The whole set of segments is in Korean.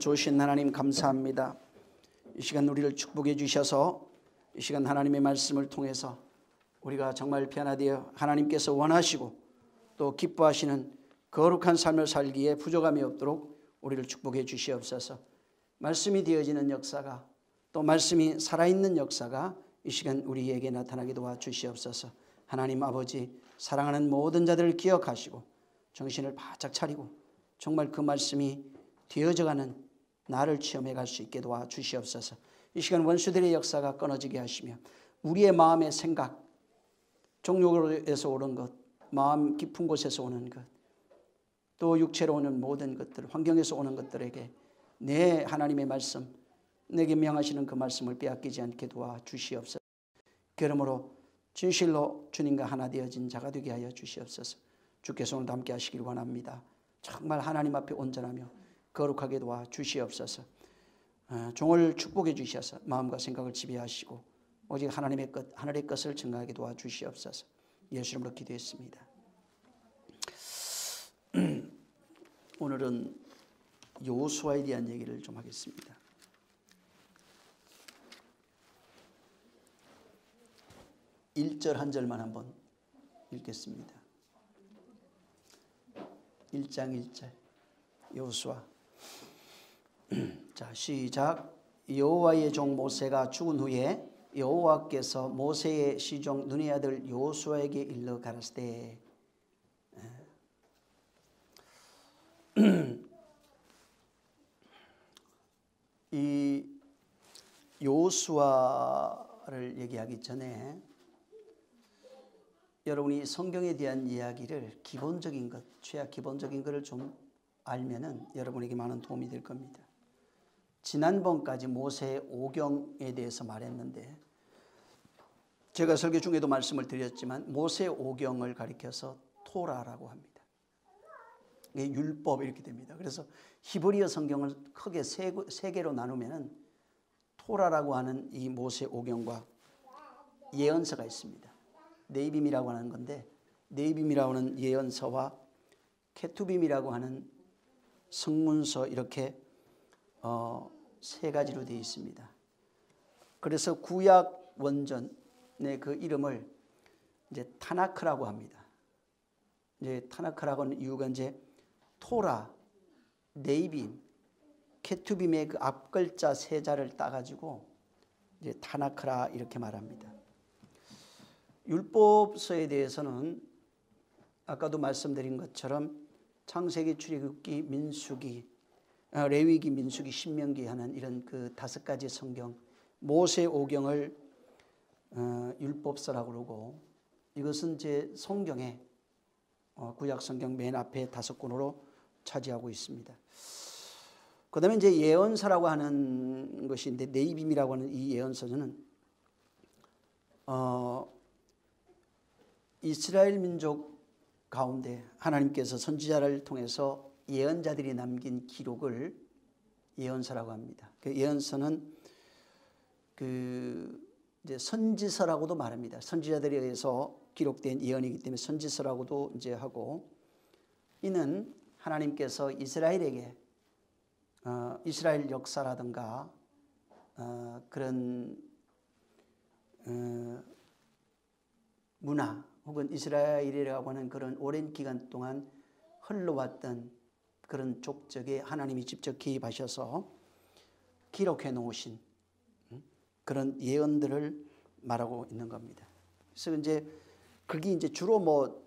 좋으신 하나님 감사합니다. 이 시간 우리를 축복해 주셔서 이 시간 하나님의 말씀을 통해서 우리가 정말 변화되어 하나님께서 원하시고 또 기뻐하시는 거룩한 삶을 살기에 부족함이 없도록 우리를 축복해 주시옵소서. 말씀이 되어지는 역사가 또 말씀이 살아있는 역사가 이 시간 우리에게 나타나게 도와주시옵소서. 하나님 아버지, 사랑하는 모든 자들을 기억하시고 정신을 바짝 차리고 정말 그 말씀이 되어져가는 나를 체험해 갈 수 있게 도와주시옵소서. 이 시간 원수들의 역사가 끊어지게 하시며 우리의 마음의 생각, 종욕에서 오는 것, 마음 깊은 곳에서 오는 것, 또 육체로 오는 모든 것들, 환경에서 오는 것들에게 내 하나님의 말씀, 내게 명하시는 그 말씀을 빼앗기지 않게 도와주시옵소서. 그러므로 진실로 주님과 하나 되어진 자가 되게 하여 주시옵소서. 주께서 오늘 함께 하시길 원합니다. 정말 하나님 앞에 온전하며 거룩하게 도와주시옵소서. 종을 축복해 주셔서 마음과 생각을 지배하시고 오직 하나님의 것, 하늘의 것을 증가하게 도와주시옵소서. 예수 이름으로 기도했습니다. 오늘은 여호수아에 대한 얘기를 좀 하겠습니다. 1절 한 절만 한번 읽겠습니다. 1장 1절 여호수아. 자, 시작. 여호와의 종 모세가 죽은 후에 여호와께서 모세의 시종 눈의 아들 여호수아에게 일러 가라사대. 이 여호수아를 얘기하기 전에 여러분이 성경에 대한 이야기를 기본적인 것, 최악 기본적인 것을 좀 알면은 여러분에게 많은 도움이 될 겁니다. 지난번까지 모세의 오경에 대해서 말했는데 제가 설교 중에도 말씀을 드렸지만 모세의 오경을 가리켜서 토라라고 합니다. 이게 율법 이렇게 됩니다. 그래서 히브리어 성경을 크게 세 개로 나누면은 토라라고 하는 이 모세 오경과 예언서가 있습니다. 네이빔이라고 하는 건데 네이빔이라고 하는 예언서와 케투빔이라고 하는 성문서 이렇게 세 가지로 되어 있습니다. 그래서 구약 원전의 그 이름을 이제 타나크라고 합니다. 이제 타나크라고 하는 이유가 이제 토라, 네이빔, 케투빔의 그 앞글자 세 자를 따가지고 이제 타나크라 이렇게 말합니다. 율법서에 대해서는 아까도 말씀드린 것처럼 창세기, 출애굽기, 민수기, 레위기, 민수기, 신명기 하는 이런 그 5가지 성경, 모세 오경을 율법서라고 그러고 이것은 제 성경에 구약 성경 맨 앞에 5권으로 차지하고 있습니다. 그다음에 이제 예언서라고 하는 것인데 네이빔이라고 하는 이 예언서는 이스라엘 민족 가운데 하나님께서 선지자를 통해서 예언자들이 남긴 기록을 예언서라고 합니다. 그 예언서는 이제 선지서라고도 말합니다. 선지자들에 의해서 기록된 예언이기 때문에 선지서라고도 이제 하고, 이는 하나님께서 이스라엘에게 이스라엘 역사라든가 그런 문화 혹은 이스라엘이라고 하는 그런 오랜 기간 동안 흘러왔던 그런 족적에 하나님이 직접 개입하셔서 기록해 놓으신 그런 예언들을 말하고 있는 겁니다. 그래서 이제 그게 이제 주로 뭐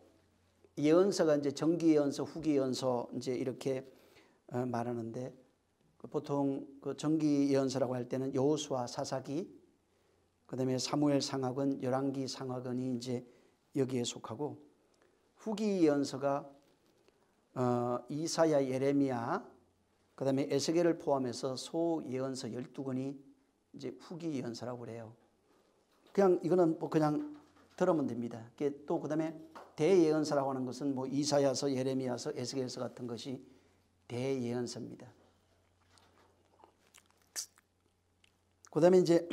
예언서가 이제 정기 예언서, 후기 예언서 이제 이렇게 말하는데 보통 그 정기 예언서라고 할 때는 여호수아, 사사기, 그다음에 사무엘 상하권, 열왕기 상하권이 이제 여기에 속하고, 후기 예언서가 이사야, 예레미야, 그다음에 에스겔을 포함해서 소 예언서 12권이 이제 후기 예언서라고 그래요. 그냥 이거는 뭐 그냥 들으면 됩니다. 또 그다음에 대예언서라고 하는 것은 뭐 이사야서, 예레미야서, 에스겔서 같은 것이 대예언서입니다. 그다음에 이제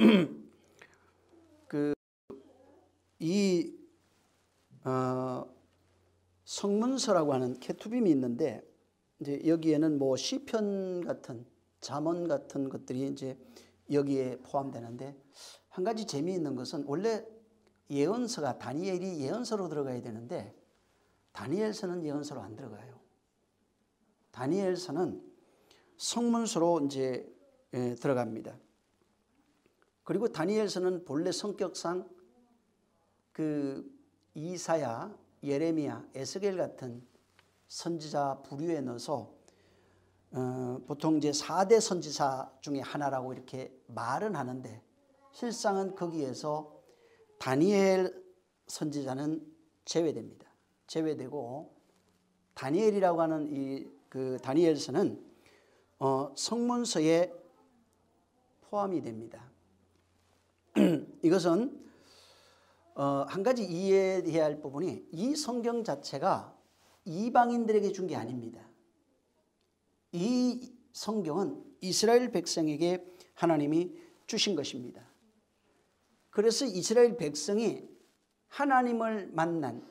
이 성문서라고 하는 케투빔이 있는데 이제 여기에는 뭐 시편 같은 잠언 같은 것들이 이제 여기에 포함되는데, 한 가지 재미있는 것은 원래 예언서가 다니엘이 예언서로 들어가야 되는데 다니엘서는 예언서로 안 들어가요. 다니엘서는 성문서로 이제 들어갑니다. 그리고 다니엘서는 본래 성격상 그 이사야, 예레미야, 에스겔 같은 선지자 부류에 넣어서 보통 이제 4대 선지자 중에 하나라고 이렇게 말은 하는데, 실상은 거기에서 다니엘 선지자는 제외됩니다. 제외되고 다니엘이라고 하는 이 그 다니엘서는 성문서에 포함이 됩니다. 이것은 한 가지 이해해야 할 부분이, 이 성경 자체가 이방인들에게 준 게 아닙니다. 이 성경은 이스라엘 백성에게 하나님이 주신 것입니다. 그래서 이스라엘 백성이 하나님을 만난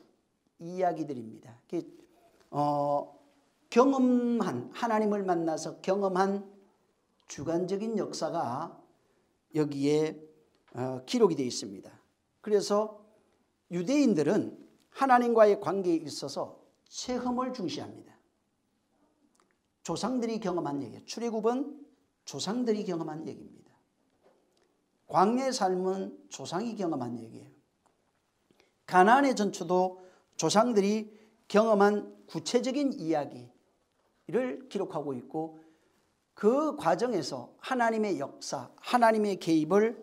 이야기들입니다. 경험한, 하나님을 만나서 경험한 주관적인 역사가 여기에 기록이 되어 있습니다. 그래서 유대인들은 하나님과의 관계에 있어서 체험을 중시합니다. 조상들이 경험한 얘기예요. 출애굽은 조상들이 경험한 얘기입니다. 광야의 삶은 조상이 경험한 얘기예요. 가나안의 전투도 조상들이 경험한 구체적인 이야기를 기록하고 있고, 그 과정에서 하나님의 역사, 하나님의 개입을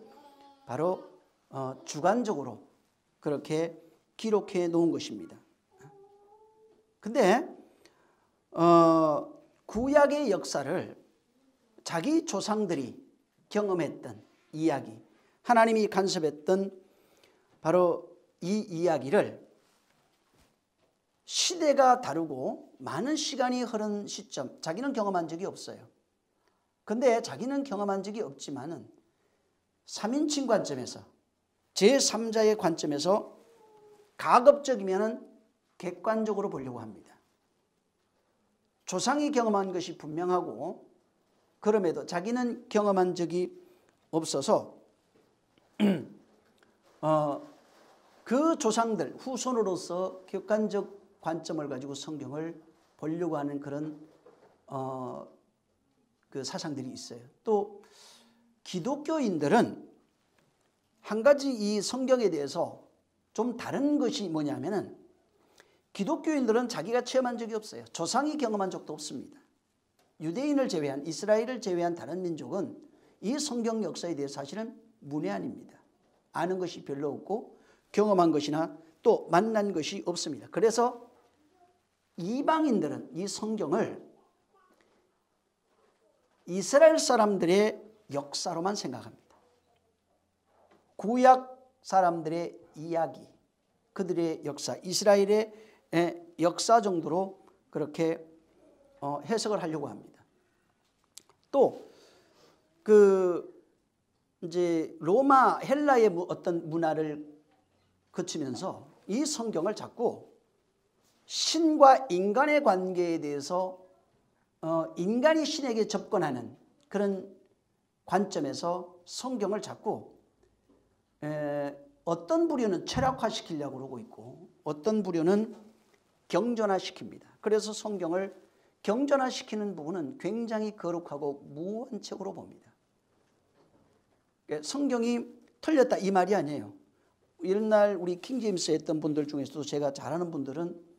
바로 주관적으로 그렇게 기록해 놓은 것입니다. 근데 구약의 역사를 자기 조상들이 경험했던 이야기, 하나님이 간섭했던 바로 이 이야기를 시대가 다르고 많은 시간이 흐른 시점, 자기는 경험한 적이 없어요. 근데 자기는 경험한 적이 없지만은 3인칭 관점에서, 제3자의 관점에서 가급적이면은 객관적으로 보려고 합니다. 조상이 경험한 것이 분명하고, 그럼에도 자기는 경험한 적이 없어서 그 조상들 후손으로서 객관적 관점을 가지고 성경을 보려고 하는 그런 그 사상들이 있어요. 또 기독교인들은 한 가지 이 성경에 대해서 좀 다른 것이 뭐냐면은, 기독교인들은 자기가 체험한 적이 없어요. 조상이 경험한 적도 없습니다. 유대인을 제외한, 이스라엘을 제외한 다른 민족은 이 성경 역사에 대해서 사실은 문외한입니다. 아는 것이 별로 없고 경험한 것이나 또 만난 것이 없습니다. 그래서 이방인들은 이 성경을 이스라엘 사람들의 역사로만 생각합니다. 구약 사람들의 이야기, 그들의 역사, 이스라엘의 역사 정도로 그렇게 해석을 하려고 합니다. 또 이제 로마, 헬라의 어떤 문화를 거치면서 이 성경을 자꾸 신과 인간의 관계에 대해서 인간이 신에게 접근하는 그런 관점에서 성경을 자꾸 어떤 부류는 철학화시키려고 그러고 있고, 어떤 부류는 경전화시킵니다. 그래서 성경을 경전화시키는 부분은 굉장히 거룩하고 무한 책으로 봅니다. 성경이 틀렸다 이 말이 아니에요. 옛날 우리 킹제임스 했던 분들 중에서도 제가 잘 아는 분들은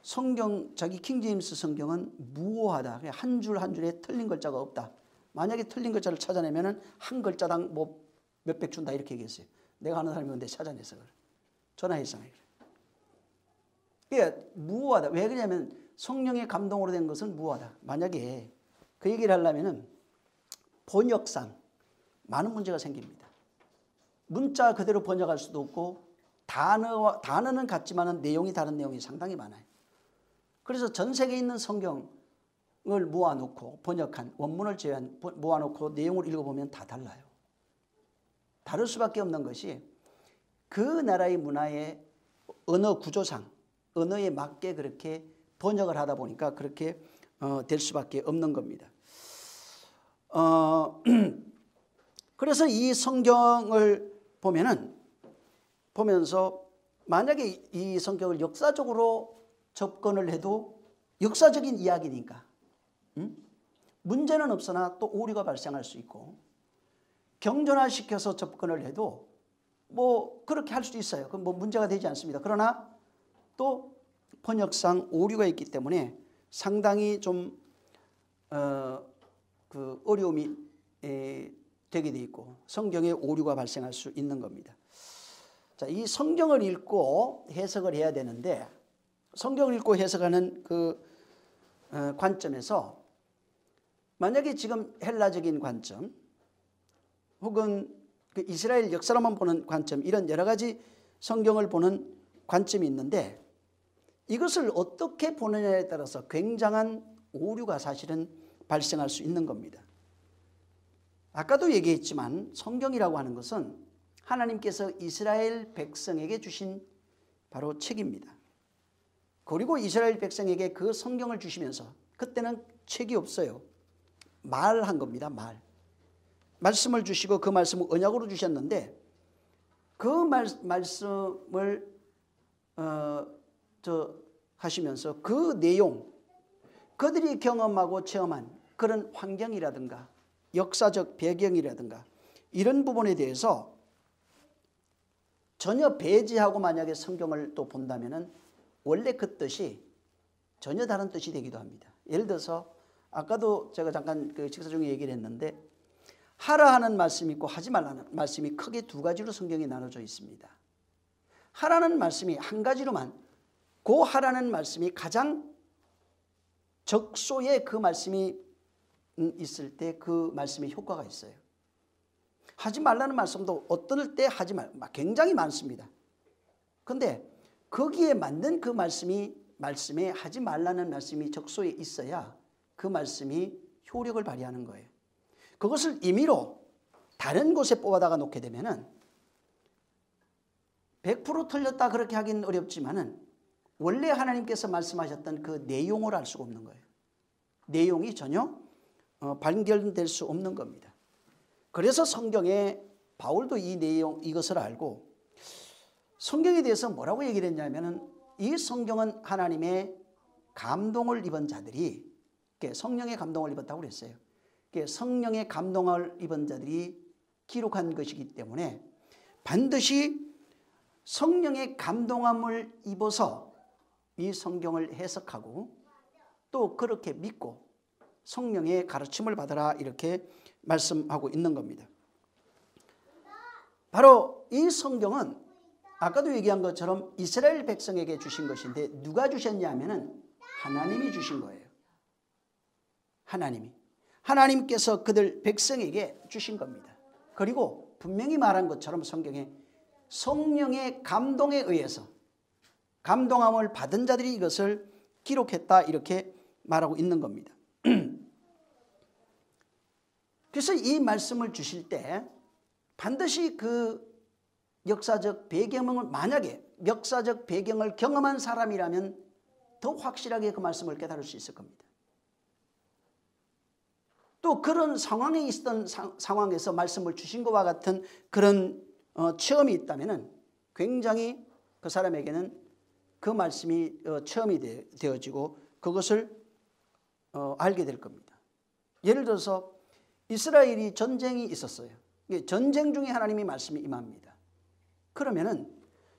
성경, 자기 킹제임스 성경은 무오하다. 한 줄 한 줄에 틀린 글자가 없다. 만약에 틀린 글자를 찾아내면 한 글자당 뭐 몇백 준다 이렇게 얘기했어요. 내가 아는 사람이 근데 찾아내서 그래. 전화해서 그래. 그게 무오하다. 왜 그러냐면 성령의 감동으로 된 것은 무오하다. 만약에 그 얘기를 하려면은 번역상 많은 문제가 생깁니다. 문자 그대로 번역할 수도 없고, 단어는 같지만 내용이 다른 내용이 상당히 많아요. 그래서 전 세계에 있는 성경을 모아놓고 번역한, 원문을 제외한 모아놓고 내용을 읽어보면 다 달라요. 다를 수밖에 없는 것이 그 나라의 문화의 언어 구조상, 언어에 맞게 그렇게 번역을 하다 보니까 그렇게 될 수밖에 없는 겁니다. 그래서 이 성경을 보면서 만약에 이 성경을 역사적으로 접근을 해도 역사적인 이야기니까 문제는 없으나 또 오류가 발생할 수 있고, 경전화시켜서 접근을 해도 뭐 그렇게 할 수도 있어요. 그럼 뭐 문제가 되지 않습니다. 그러나 또 번역상 오류가 있기 때문에 상당히 좀 그 어려움이 되게 돼 있고 성경에 오류가 발생할 수 있는 겁니다. 자, 이 성경을 읽고 해석을 해야 되는데, 성경을 읽고 해석하는 그 관점에서 만약에 지금 헬라적인 관점 혹은 그 이스라엘 역사로만 보는 관점, 이런 여러 가지 성경을 보는 관점이 있는데, 이것을 어떻게 보느냐에 따라서 굉장한 오류가 사실은 발생할 수 있는 겁니다. 아까도 얘기했지만 성경이라고 하는 것은 하나님께서 이스라엘 백성에게 주신 바로 책입니다. 그리고 이스라엘 백성에게 그 성경을 주시면서, 그때는 책이 없어요. 말한 겁니다. 말씀을 주시고 그 말씀을 언약으로 주셨는데, 그 말씀을 하시면서 그 내용, 그들이 경험하고 체험한 그런 환경이라든가 역사적 배경이라든가 이런 부분에 대해서 전혀 배제하고 만약에 성경을 또 본다면은 원래 그 뜻이 전혀 다른 뜻이 되기도 합니다. 예를 들어서 아까도 제가 잠깐 그 식사 중에 얘기를 했는데, 하라 하는 말씀이 있고 하지 말라는 말씀이 크게 두 가지로 성경에 나눠져 있습니다. 하라는 말씀이 한 가지로만, 그 하라는 말씀이 가장 적소에 그 말씀이 있을 때 그 말씀의 효과가 있어요. 하지 말라는 말씀도 어떨 때 하지 말, 굉장히 많습니다. 그런데 거기에 맞는 그 말씀에 하지 말라는 말씀이 적소에 있어야 그 말씀이 효력을 발휘하는 거예요. 그것을 임의로 다른 곳에 뽑아다가 놓게 되면은 100% 틀렸다 그렇게 하긴 어렵지만은 원래 하나님께서 말씀하셨던 그 내용을 알 수가 없는 거예요. 내용이 전혀 발견될 수 없는 겁니다. 그래서 성경에 바울도 이 내용, 이것을 알고 성경에 대해서 뭐라고 얘기를 했냐면은, 이 성경은 하나님의 감동을 입은 자들이, 성령의 감동을 입었다고 그랬어요. 성령의 감동을 입은 자들이 기록한 것이기 때문에 반드시 성령의 감동함을 입어서 이 성경을 해석하고 또 그렇게 믿고 성령의 가르침을 받으라, 이렇게 말씀하고 있는 겁니다. 바로 이 성경은 아까도 얘기한 것처럼 이스라엘 백성에게 주신 것인데, 누가 주셨냐 하면은 하나님이 주신 거예요. 하나님께서 그들 백성에게 주신 겁니다. 그리고 분명히 말한 것처럼 성경에 성령의 감동에 의해서 감동함을 받은 자들이 이것을 기록했다, 이렇게 말하고 있는 겁니다. 그래서 이 말씀을 주실 때 반드시 그 역사적 배경을, 만약에 역사적 배경을 경험한 사람이라면 더 확실하게 그 말씀을 깨달을 수 있을 겁니다. 또 그런 상황에 있던 상황에서 말씀을 주신 것과 같은 그런 체험이 있다면 굉장히 그 사람에게는 그 말씀이 체험이 되어지고 그것을 알게 될 겁니다. 예를 들어서 이스라엘이 전쟁이 있었어요. 전쟁 중에 하나님이 말씀이 임합니다. 그러면은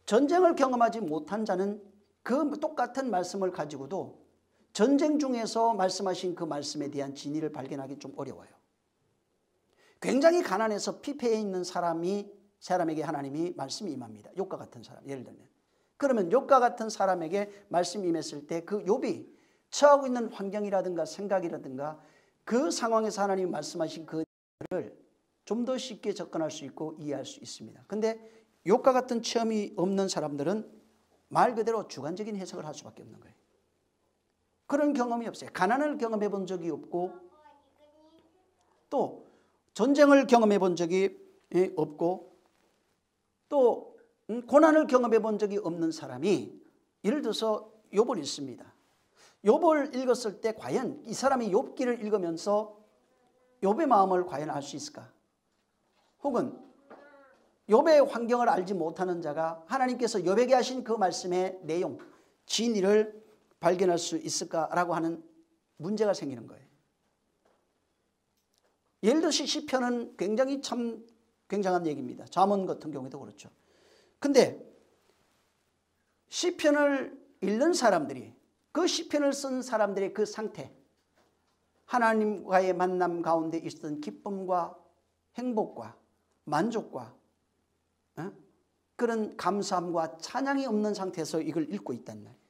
전쟁을 경험하지 못한 자는 그 똑같은 말씀을 가지고도 전쟁 중에서 말씀하신 그 말씀에 대한 진리를 발견하기 좀 어려워요. 굉장히 가난해서 피폐해 있는 사람에게 하나님이 말씀이 임합니다. 욥과 같은 사람, 예를 들면. 그러면 욥과 같은 사람에게 말씀이 임했을 때 그 욥이 처하고 있는 환경이라든가 생각이라든가 그 상황에서 하나님이 말씀하신 그를 좀 더 쉽게 접근할 수 있고 이해할 수 있습니다. 그런데 욥과 같은 체험이 없는 사람들은 말 그대로 주관적인 해석을 할 수밖에 없는 거예요. 그런 경험이 없어요. 가난을 경험해 본 적이 없고 또 전쟁을 경험해 본 적이 없고 또 고난을 경험해 본 적이 없는 사람이 예를 들어서 욥을 읽습니다. 욥을 읽었을 때 과연 이 사람이 욥기를 읽으면서 욥의 마음을 과연 알 수 있을까? 혹은 욥의 환경을 알지 못하는 자가 하나님께서 욥에게 하신 그 말씀의 내용, 진리를 발견할 수 있을까라고 하는 문제가 생기는 거예요. 예를 들어서 시편은 굉장히 참 굉장한 얘기입니다. 잠언 같은 경우에도 그렇죠. 근데 시편을 읽는 사람들이, 그 시편을 쓴 사람들의 그 상태, 하나님과의 만남 가운데 있었던 기쁨과 행복과 만족과 그런 감사함과 찬양이 없는 상태에서 이걸 읽고 있단 말이에요.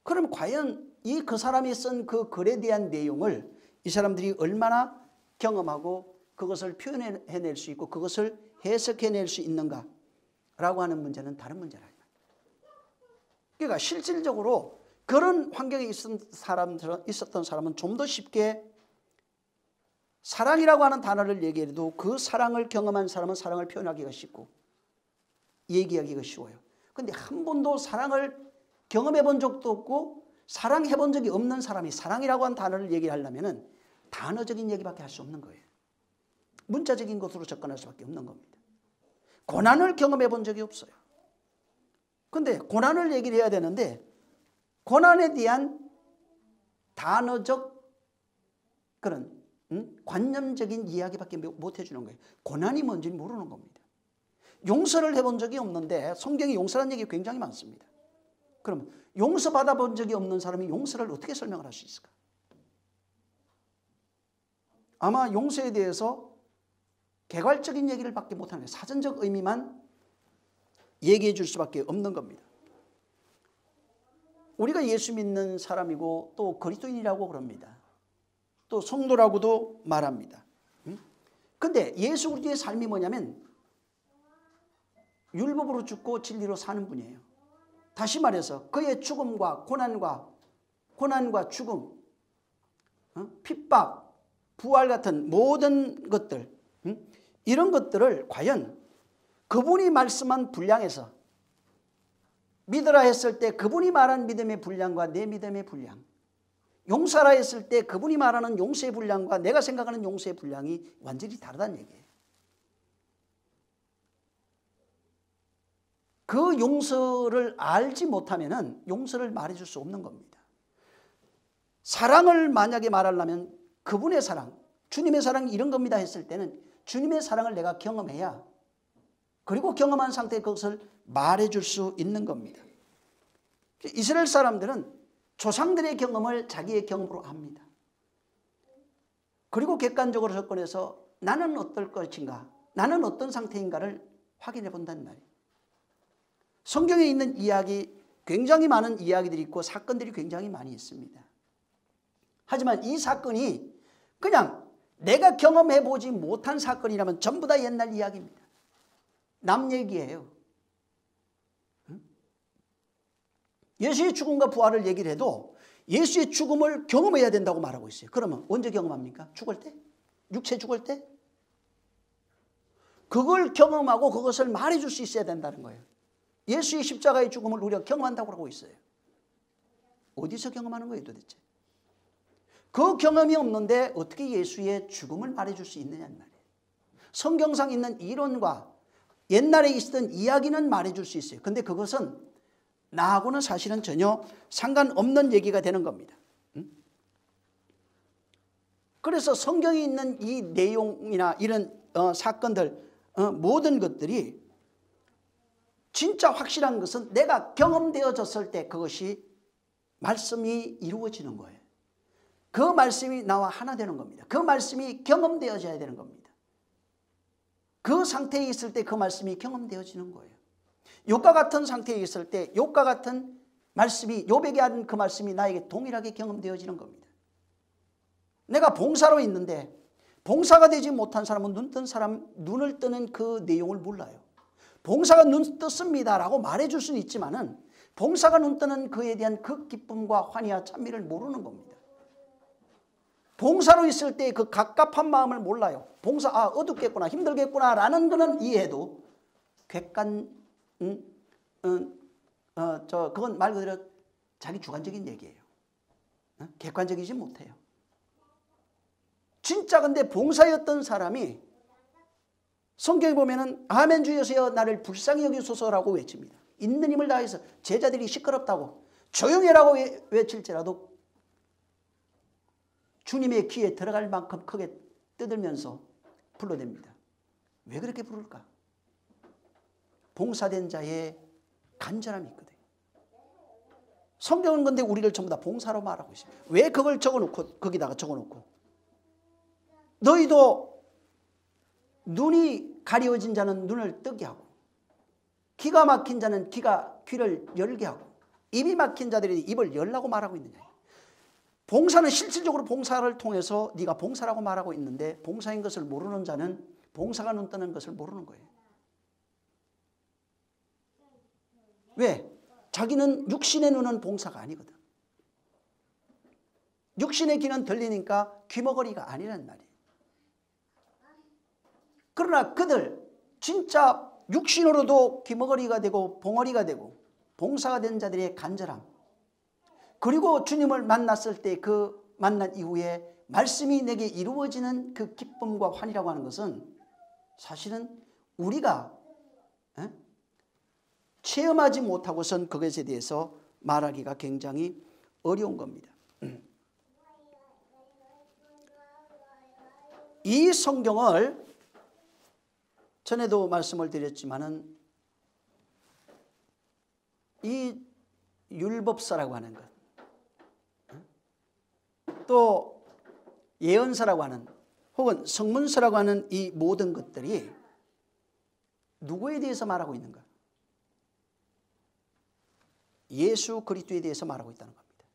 그럼 과연 이 그 사람이 쓴 그 글에 대한 내용을 이 사람들이 얼마나 경험하고 그것을 표현해낼 수 있고 그것을 해석해낼 수 있는가라고 하는 문제는 다른 문제라. 그러니까 실질적으로 그런 환경에 있었던 사람은 좀 더 쉽게 사랑이라고 하는 단어를 얘기해도 그 사랑을 경험한 사람은 사랑을 표현하기가 쉽고 얘기하기가 쉬워요. 그런데 한 번도 사랑을 경험해 본 적도 없고 사랑해 본 적이 없는 사람이 사랑이라고 하는 단어를 얘기하려면 단어적인 얘기밖에 할 수 없는 거예요. 문자적인 것으로 접근할 수밖에 없는 겁니다. 고난을 경험해 본 적이 없어요. 그런데 고난을 얘기를 해야 되는데 고난에 대한 단어적 그런 관념적인 이야기밖에 못 해주는 거예요. 고난이 뭔지 모르는 겁니다. 용서를 해본 적이 없는데 성경에 용서라는 얘기가 굉장히 많습니다. 그럼 용서 받아본 적이 없는 사람이 용서를 어떻게 설명을 할 수 있을까? 아마 용서에 대해서 개괄적인 얘기를 밖에 못하는 거예요. 사전적 의미만 얘기해 줄 수밖에 없는 겁니다. 우리가 예수 믿는 사람이고 또 그리스도인이라고 그럽니다. 또 성도라고도 말합니다. 그런데 예수 그리스도의 삶이 뭐냐면 율법으로 죽고 진리로 사는 분이에요. 다시 말해서 그의 죽음과 고난과 죽음, 핍박, 부활 같은 모든 것들, 이런 것들을 과연 그분이 말씀한 분량에서 믿으라 했을 때 그분이 말한 믿음의 분량과 내 믿음의 분량, 용서라 했을 때 그분이 말하는 용서의 분량과 내가 생각하는 용서의 분량이 완전히 다르다는 얘기예요. 그 용서를 알지 못하면 용서를 말해줄 수 없는 겁니다. 사랑을 만약에 말하려면 그분의 사랑, 주님의 사랑이 이런 겁니다 했을 때는 주님의 사랑을 내가 경험해야, 그리고 경험한 상태에 그것을 말해줄 수 있는 겁니다. 이스라엘 사람들은 조상들의 경험을 자기의 경험으로 합니다. 그리고 객관적으로 접근해서 나는 어떨 것인가, 나는 어떤 상태인가를 확인해 본단 말이에요. 성경에 있는 이야기, 굉장히 많은 이야기들이 있고 사건들이 굉장히 많이 있습니다. 하지만 이 사건이 그냥 내가 경험해 보지 못한 사건이라면 전부 다 옛날 이야기입니다. 남 얘기예요. 예수의 죽음과 부활을 얘기를 해도 예수의 죽음을 경험해야 된다고 말하고 있어요. 그러면 언제 경험합니까? 죽을 때? 육체 죽을 때? 그걸 경험하고 그것을 말해줄 수 있어야 된다는 거예요. 예수의 십자가의 죽음을 우리가 경험한다고 하고 있어요. 어디서 경험하는 거예요 도대체? 그 경험이 없는데 어떻게 예수의 죽음을 말해줄 수 있느냐는 말이에요. 성경상 있는 이론과 옛날에 있었던 이야기는 말해줄 수 있어요. 근데 그것은 나하고는 사실은 전혀 상관없는 얘기가 되는 겁니다. 그래서 성경에 있는 이 내용이나 이런 사건들, 모든 것들이 진짜 확실한 것은 내가 경험되어졌을 때 그것이 말씀이 이루어지는 거예요. 그 말씀이 나와 하나 되는 겁니다. 그 말씀이 경험되어져야 되는 겁니다. 그 상태에 있을 때 그 말씀이 경험되어지는 거예요. 욥과 같은 상태에 있을 때 욥과 같은 말씀이, 욥에게 한 그 말씀이 나에게 동일하게 경험되어지는 겁니다. 내가 봉사로 있는데 봉사가 되지 못한 사람은 눈을 뜨는 그 내용을 몰라요. 봉사가 눈 떴습니다라고 말해줄 수는 있지만은 봉사가 눈 뜨는 그에 대한 그 기쁨과 환희와 찬미를 모르는 겁니다. 봉사로 있을 때 그 갑갑한 마음을 몰라요. 봉사, 어둡겠구나, 힘들겠구나 라는 거는 이해해도 그건 말 그대로 자기 주관적인 얘기예요. 객관적이지 못해요. 진짜 근데 봉사였던 사람이 성경에 보면은 아멘 주 예수여 나를 불쌍히 여기소서라고 외칩니다. 있는 힘을 다해서 제자들이 시끄럽다고 조용해라고 외칠지라도 주님의 귀에 들어갈 만큼 크게 뜯으면서 불러댑니다. 왜 그렇게 부를까? 봉사된 자의 간절함이 있거든요. 성경은 근데 우리를 전부 다 봉사로 말하고 있습니다. 왜 그걸 적어놓고 거기다가 적어놓고 너희도 눈이 가려워진 자는 눈을 뜨게 하고 귀가 막힌 자는 귀를 열게 하고 입이 막힌 자들이 입을 열라고 말하고 있느냐. 봉사는 실질적으로 봉사를 통해서 네가 봉사라고 말하고 있는데 봉사인 것을 모르는 자는 봉사가 눈 뜨는 것을 모르는 거예요. 왜? 자기는 육신의 눈은 봉사가 아니거든. 육신의 귀는 들리니까 귀머거리가 아니란 말이에요. 그러나 그들 진짜 육신으로도 귀머거리가 되고 봉어리가 되고 봉사가 된 자들의 간절함, 그리고 주님을 만났을 때 그 만난 이후에 말씀이 내게 이루어지는 그 기쁨과 환희라고 하는 것은 사실은 우리가 체험하지 못하고선 그것에 대해서 말하기가 굉장히 어려운 겁니다. 이 성경을 전에도 말씀을 드렸지만은 이 율법서라고 하는 것, 또 예언서라고 하는 혹은 성문서라고 하는 이 모든 것들이 누구에 대해서 말하고 있는가? 예수 그리스도에 대해서 말하고 있다는 겁니다.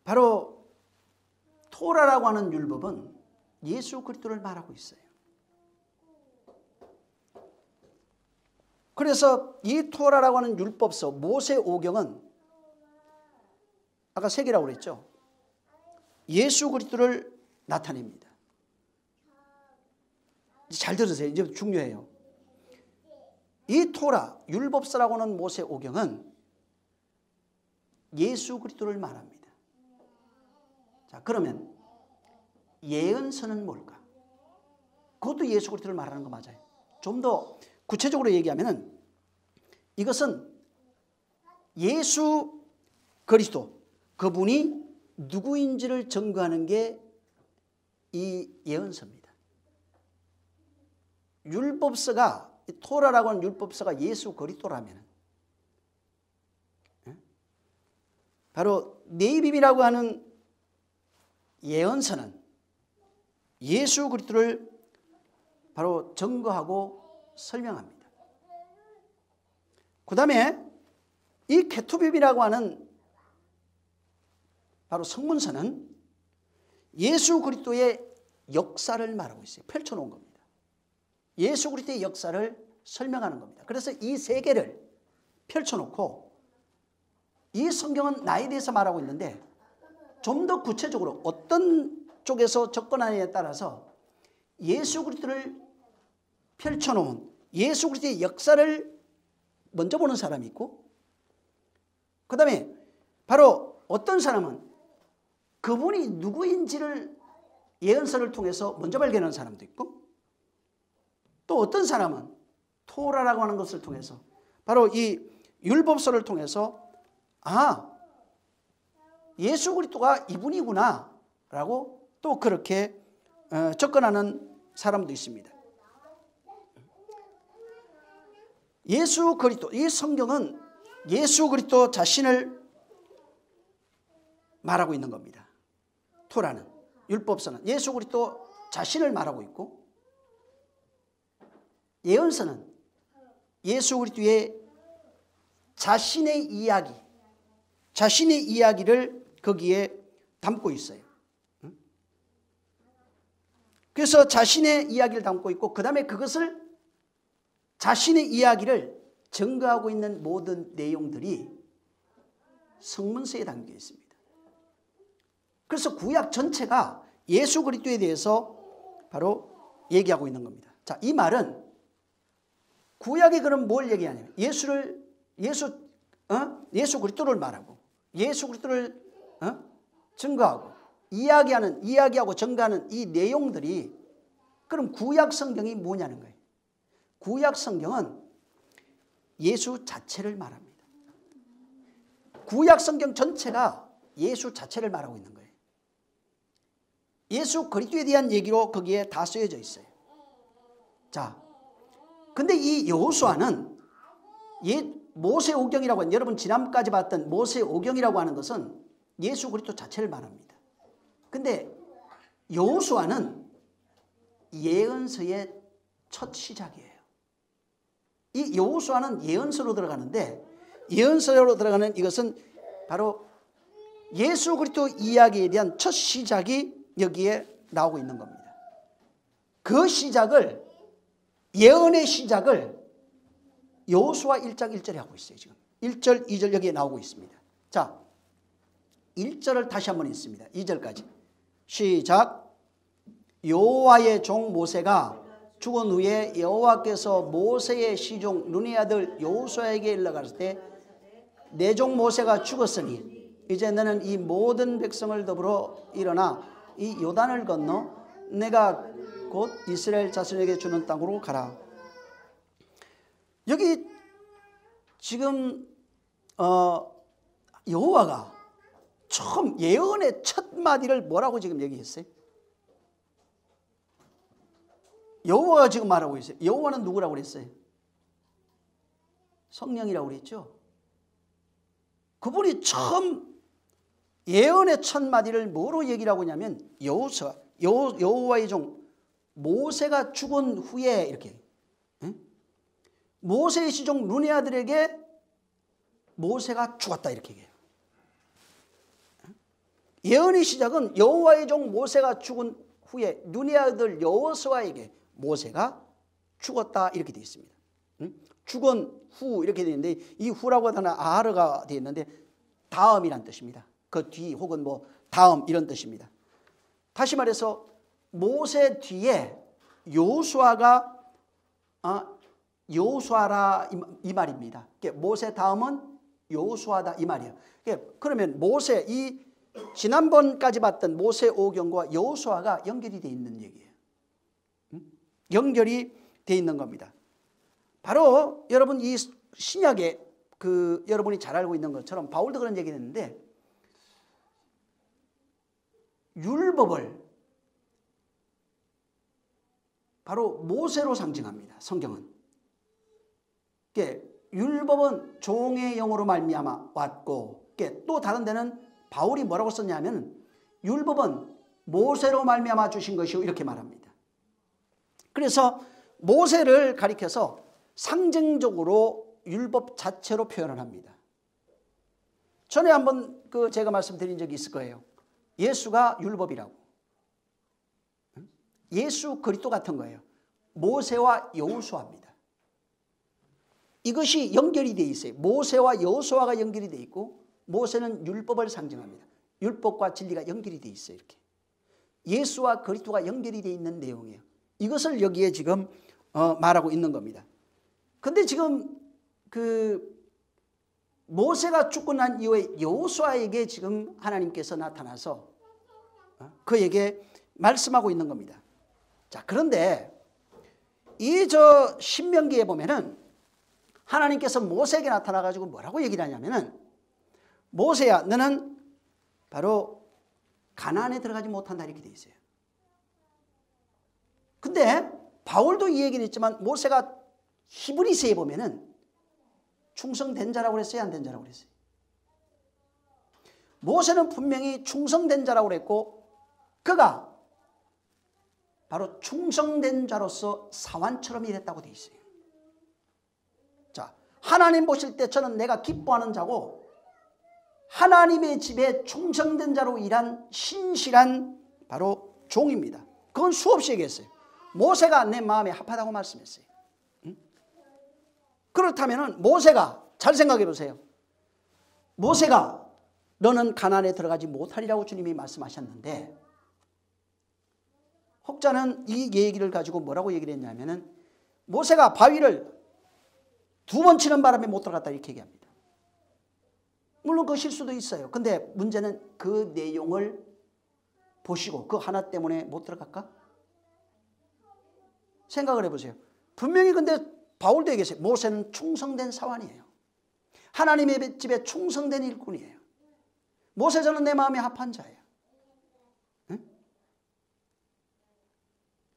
바로 토라라고 하는 율법은 예수 그리스도를 말하고 있어요. 그래서 이 토라라고 하는 율법서 모세오경은 아까 세 개라고 그랬죠. 예수 그리스도를 나타냅니다. 잘 들으세요. 이제 중요해요. 이 토라 율법서라고 하는 모세오경은 예수 그리스도를 말합니다. 자, 그러면 예언서는 뭘까? 그것도 예수 그리스도를 말하는 거 맞아요. 좀 더 구체적으로 얘기하면은 이것은 예수 그리스도 그분이 누구인지를 증거하는 게 이 예언서입니다. 율법서가 토라라고 하는 율법서가 예수 그리스도라면 바로 네비임이라고 하는 예언서는 예수 그리스도를 바로 증거하고 설명합니다. 그 다음에 이 케투빔이라고 하는 바로 성문서는 예수 그리스도의 역사를 말하고 있어요. 펼쳐놓은 겁니다. 예수 그리스도의 역사를 설명하는 겁니다. 그래서 이 세 개를 펼쳐놓고 이 성경은 나에 대해서 말하고 있는데 좀 더 구체적으로 어떤 쪽에서 접근하느냐에 따라서 예수 그리스도를 펼쳐놓은 예수 그리스도의 역사를 먼저 보는 사람이 있고, 그 다음에 바로 어떤 사람은 그분이 누구인지를 예언서를 통해서 먼저 발견하는 사람도 있고, 또 어떤 사람은 토라라고 하는 것을 통해서 바로 이 율법서를 통해서 예수 그리스도가 이분이구나 라고 또 그렇게 접근하는 사람도 있습니다. 예수 그리스도, 이 성경은 예수 그리스도 자신을 말하고 있는 겁니다. 토라는, 율법서는 예수 그리스도 자신을 말하고 있고, 예언서는 예수 그리스도의 자신의 이야기, 자신의 이야기를 거기에 담고 있어요. 그래서 자신의 이야기를 담고 있고, 그 다음에 그것을 자신의 이야기를 증거하고 있는 모든 내용들이 성문서에 담겨 있습니다. 그래서 구약 전체가 예수 그리스도에 대해서 바로 얘기하고 있는 겁니다. 자, 이 말은 구약이 그럼 뭘 얘기하냐면 예수 그리스도를 말하고 예수 그리스도를 증거하고 이야기하고 전가하는 이 내용들이 그럼 구약 성경이 뭐냐는 거예요. 구약 성경은 예수 자체를 말합니다. 구약 성경 전체가 예수 자체를 말하고 있는 거예요. 예수 그리스도에 대한 얘기로 거기에 다 쓰여져 있어요. 자, 근데 이 여호수아는 모세오경이라고 하는, 여러분 지난번까지 봤던 모세오경이라고 하는 것은 예수 그리스도 자체를 말합니다. 근데 여호수아는 예언서의 첫 시작이에요. 이 여호수아는 예언서로 들어가는데, 예언서로 들어가는 이것은 바로 예수 그리스도 이야기에 대한 첫 시작이 여기에 나오고 있는 겁니다. 그 시작을, 예언의 시작을 여호수아 1장 1절에 하고 있어요. 지금 1절 2절 여기에 나오고 있습니다. 자, 1절을 다시 한번 읽습니다. 2절까지 시작. 여호와의 종 모세가 죽은 후에 여호와께서 모세의 시종 눈의 아들 여호수아에게 일러가실 때 내 종 모세가 죽었으니 이제 너는 이 모든 백성을 더불어 일어나 이 요단을 건너 내가 곧 이스라엘 자손에게 주는 땅으로 가라. 여기 지금 여호와가 처음 예언의 첫 마디를 뭐라고 지금 얘기했어요? 여호와가 지금 말하고 있어요. 여호와는 누구라고 그랬어요? 성령이라고 그랬죠. 그분이 처음 예언의 첫 마디를 뭐로 얘기를 하고 있냐면 여호와의 종 모세가 죽은 후에 이렇게, 모세의 시종 눈의 아들에게 모세가 죽었다 이렇게 얘기해요. 예언의 시작은 여호와의 종 모세가 죽은 후에 눈의 아들 여호수아에게 모세가 죽었다 이렇게 되어 있습니다. 죽은 후 이렇게 되어 있는데, 이 후라고 하는 아르가 되어 있는데 다음이란 뜻입니다. 그 뒤 혹은 뭐 다음 이런 뜻입니다. 다시 말해서 모세 뒤에 여호수아가 여호수아라 이 말입니다. 모세 다음은 여호수아다 이 말이에요. 그러면 모세, 이 지난번까지 봤던 모세오경과 여호수아가 연결이 되어 있는 얘기예요. 연결이 되어 있는 겁니다. 바로 여러분 이 신약에 여러분이 잘 알고 있는 것처럼 바울도 그런 얘기를 했는데, 율법을 바로 모세로 상징합니다. 성경은. 율법은 종의 영으로 말미암아 왔고, 또 다른 데는 바울이 뭐라고 썼냐면 율법은 모세로 말미암아 주신 것이요 이렇게 말합니다. 그래서 모세를 가리켜서 상징적으로 율법 자체로 표현을 합니다. 전에 한번 제가 말씀드린 적이 있을 거예요. 예수가 율법이라고. 예수 그리스도 같은 거예요. 모세와 여호수아입니다. 이것이 연결이 되어 있어요. 모세와 여호수아가 연결이 되어 있고, 모세는 율법을 상징합니다. 율법과 진리가 연결이 되어 있어요. 이렇게 예수와 그리스도가 연결이 되어 있는 내용이에요. 이것을 여기에 지금 말하고 있는 겁니다. 근데 지금 모세가 죽고 난 이후에 여호수아에게 지금 하나님께서 나타나서 그에게 말씀하고 있는 겁니다. 자, 그런데 이 신명기에 보면은 하나님께서 모세에게 나타나 가지고 뭐라고 얘기를 하냐면은, 모세야 너는 바로 가나안에 들어가지 못한다 이렇게 돼 있어요. 근데 바울도 이 얘기를 했지만 모세가 히브리서에 보면은 충성된 자라고 그랬어요, 안 된 자라고 그랬어요? 모세는 분명히 충성된 자라고 그랬고, 그가 바로 충성된 자로서 사환처럼 일했다고 돼 있어요. 자, 하나님 보실 때 저는 내가 기뻐하는 자고, 하나님의 집에 충성된 자로 일한 신실한 바로 종입니다. 그건 수없이 얘기했어요. 모세가 내 마음에 합하다고 말씀했어요. 그렇다면 모세가, 잘 생각해 보세요. 모세가 너는 가나안에 들어가지 못하리라고 주님이 말씀하셨는데, 혹자는 이 얘기를 가지고 뭐라고 얘기를 했냐면은, 모세가 바위를 2번 치는 바람에 못 들어갔다 이렇게 얘기합니다. 물론 그 실수도 있어요. 근데 문제는 그 내용을 보시고 그 하나 때문에 못 들어갈까? 생각을 해보세요. 분명히 근데 바울도 얘기했어요. 모세는 충성된 사환이에요. 하나님의 집에 충성된 일꾼이에요. 모세 저는 내 마음에 합한 자예요. 응?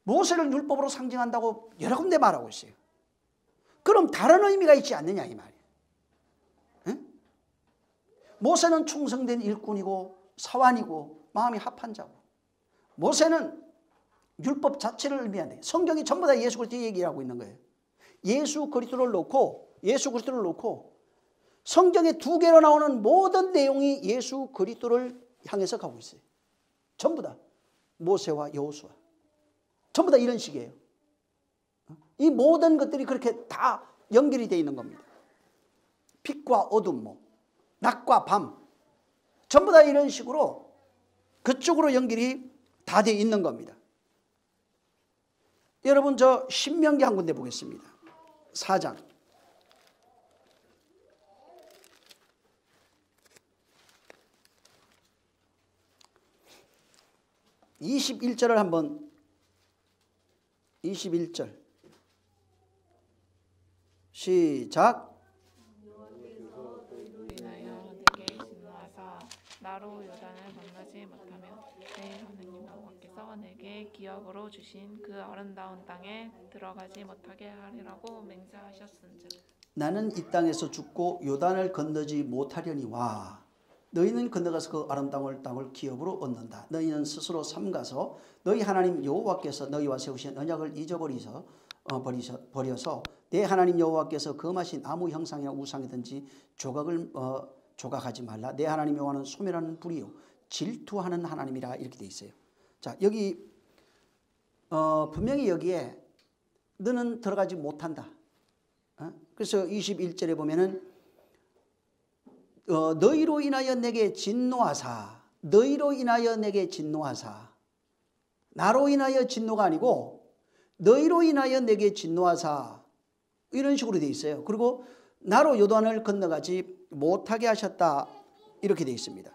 모세를 율법으로 상징한다고 여러 군데 말하고 있어요. 그럼 다른 의미가 있지 않느냐 이 말이에요. 응? 모세는 충성된 일꾼이고 사환이고 마음이 합한 자고, 모세는 율법 자체를 의미한다. 성경이 전부 다 예수 그리스도 얘기하고 있는 거예요. 예수 그리스도를 놓고 성경에 2개로 나오는 모든 내용이 예수 그리스도를 향해서 가고 있어요. 전부 다 모세와 여호수아 전부 다 이런 식이에요. 이 모든 것들이 그렇게 다 연결이 되어 있는 겁니다. 빛과 어둠, 낮과 밤 전부 다 이런 식으로 그쪽으로 연결이 다 되어 있는 겁니다. 여러분 저 신명기 한 군데 보겠습니다. 4장 21절을 한번 21절 시작. 여호와께서 너희로 인하여 내게 진노하사 나로 요단을 건너지 못하며 내 하나님 여호와께서 내게 기업으로 주신 그 아름다운 땅에 들어가지 못하게 하리라고 맹세하셨은즉 나는 이 땅에서 죽고 요단을 건너지 못하려니와 너희는 건너가서 그 아름다운 땅을 기업으로 얻는다. 너희는 스스로 삼가서 너희 하나님 여호와께서 너희와 세우신 언약을 잊어버려서 내 하나님 여호와께서 금하신 아무 형상이나 우상이든지 조각하지 말라. 내 하나님 여호와는 소멸하는 불이요 질투하는 하나님이라. 이렇게 돼 있어요. 자, 여기 분명히 여기에 너는 들어가지 못한다. 그래서 21절에 보면은 너희로 인하여 내게 진노하사, 너희로 인하여 내게 진노하사, 나로 인하여 진노가 아니고 너희로 인하여 내게 진노하사, 이런 식으로 돼 있어요. 그리고 나로 요단을 건너가지 못하게 하셨다, 이렇게 돼 있습니다.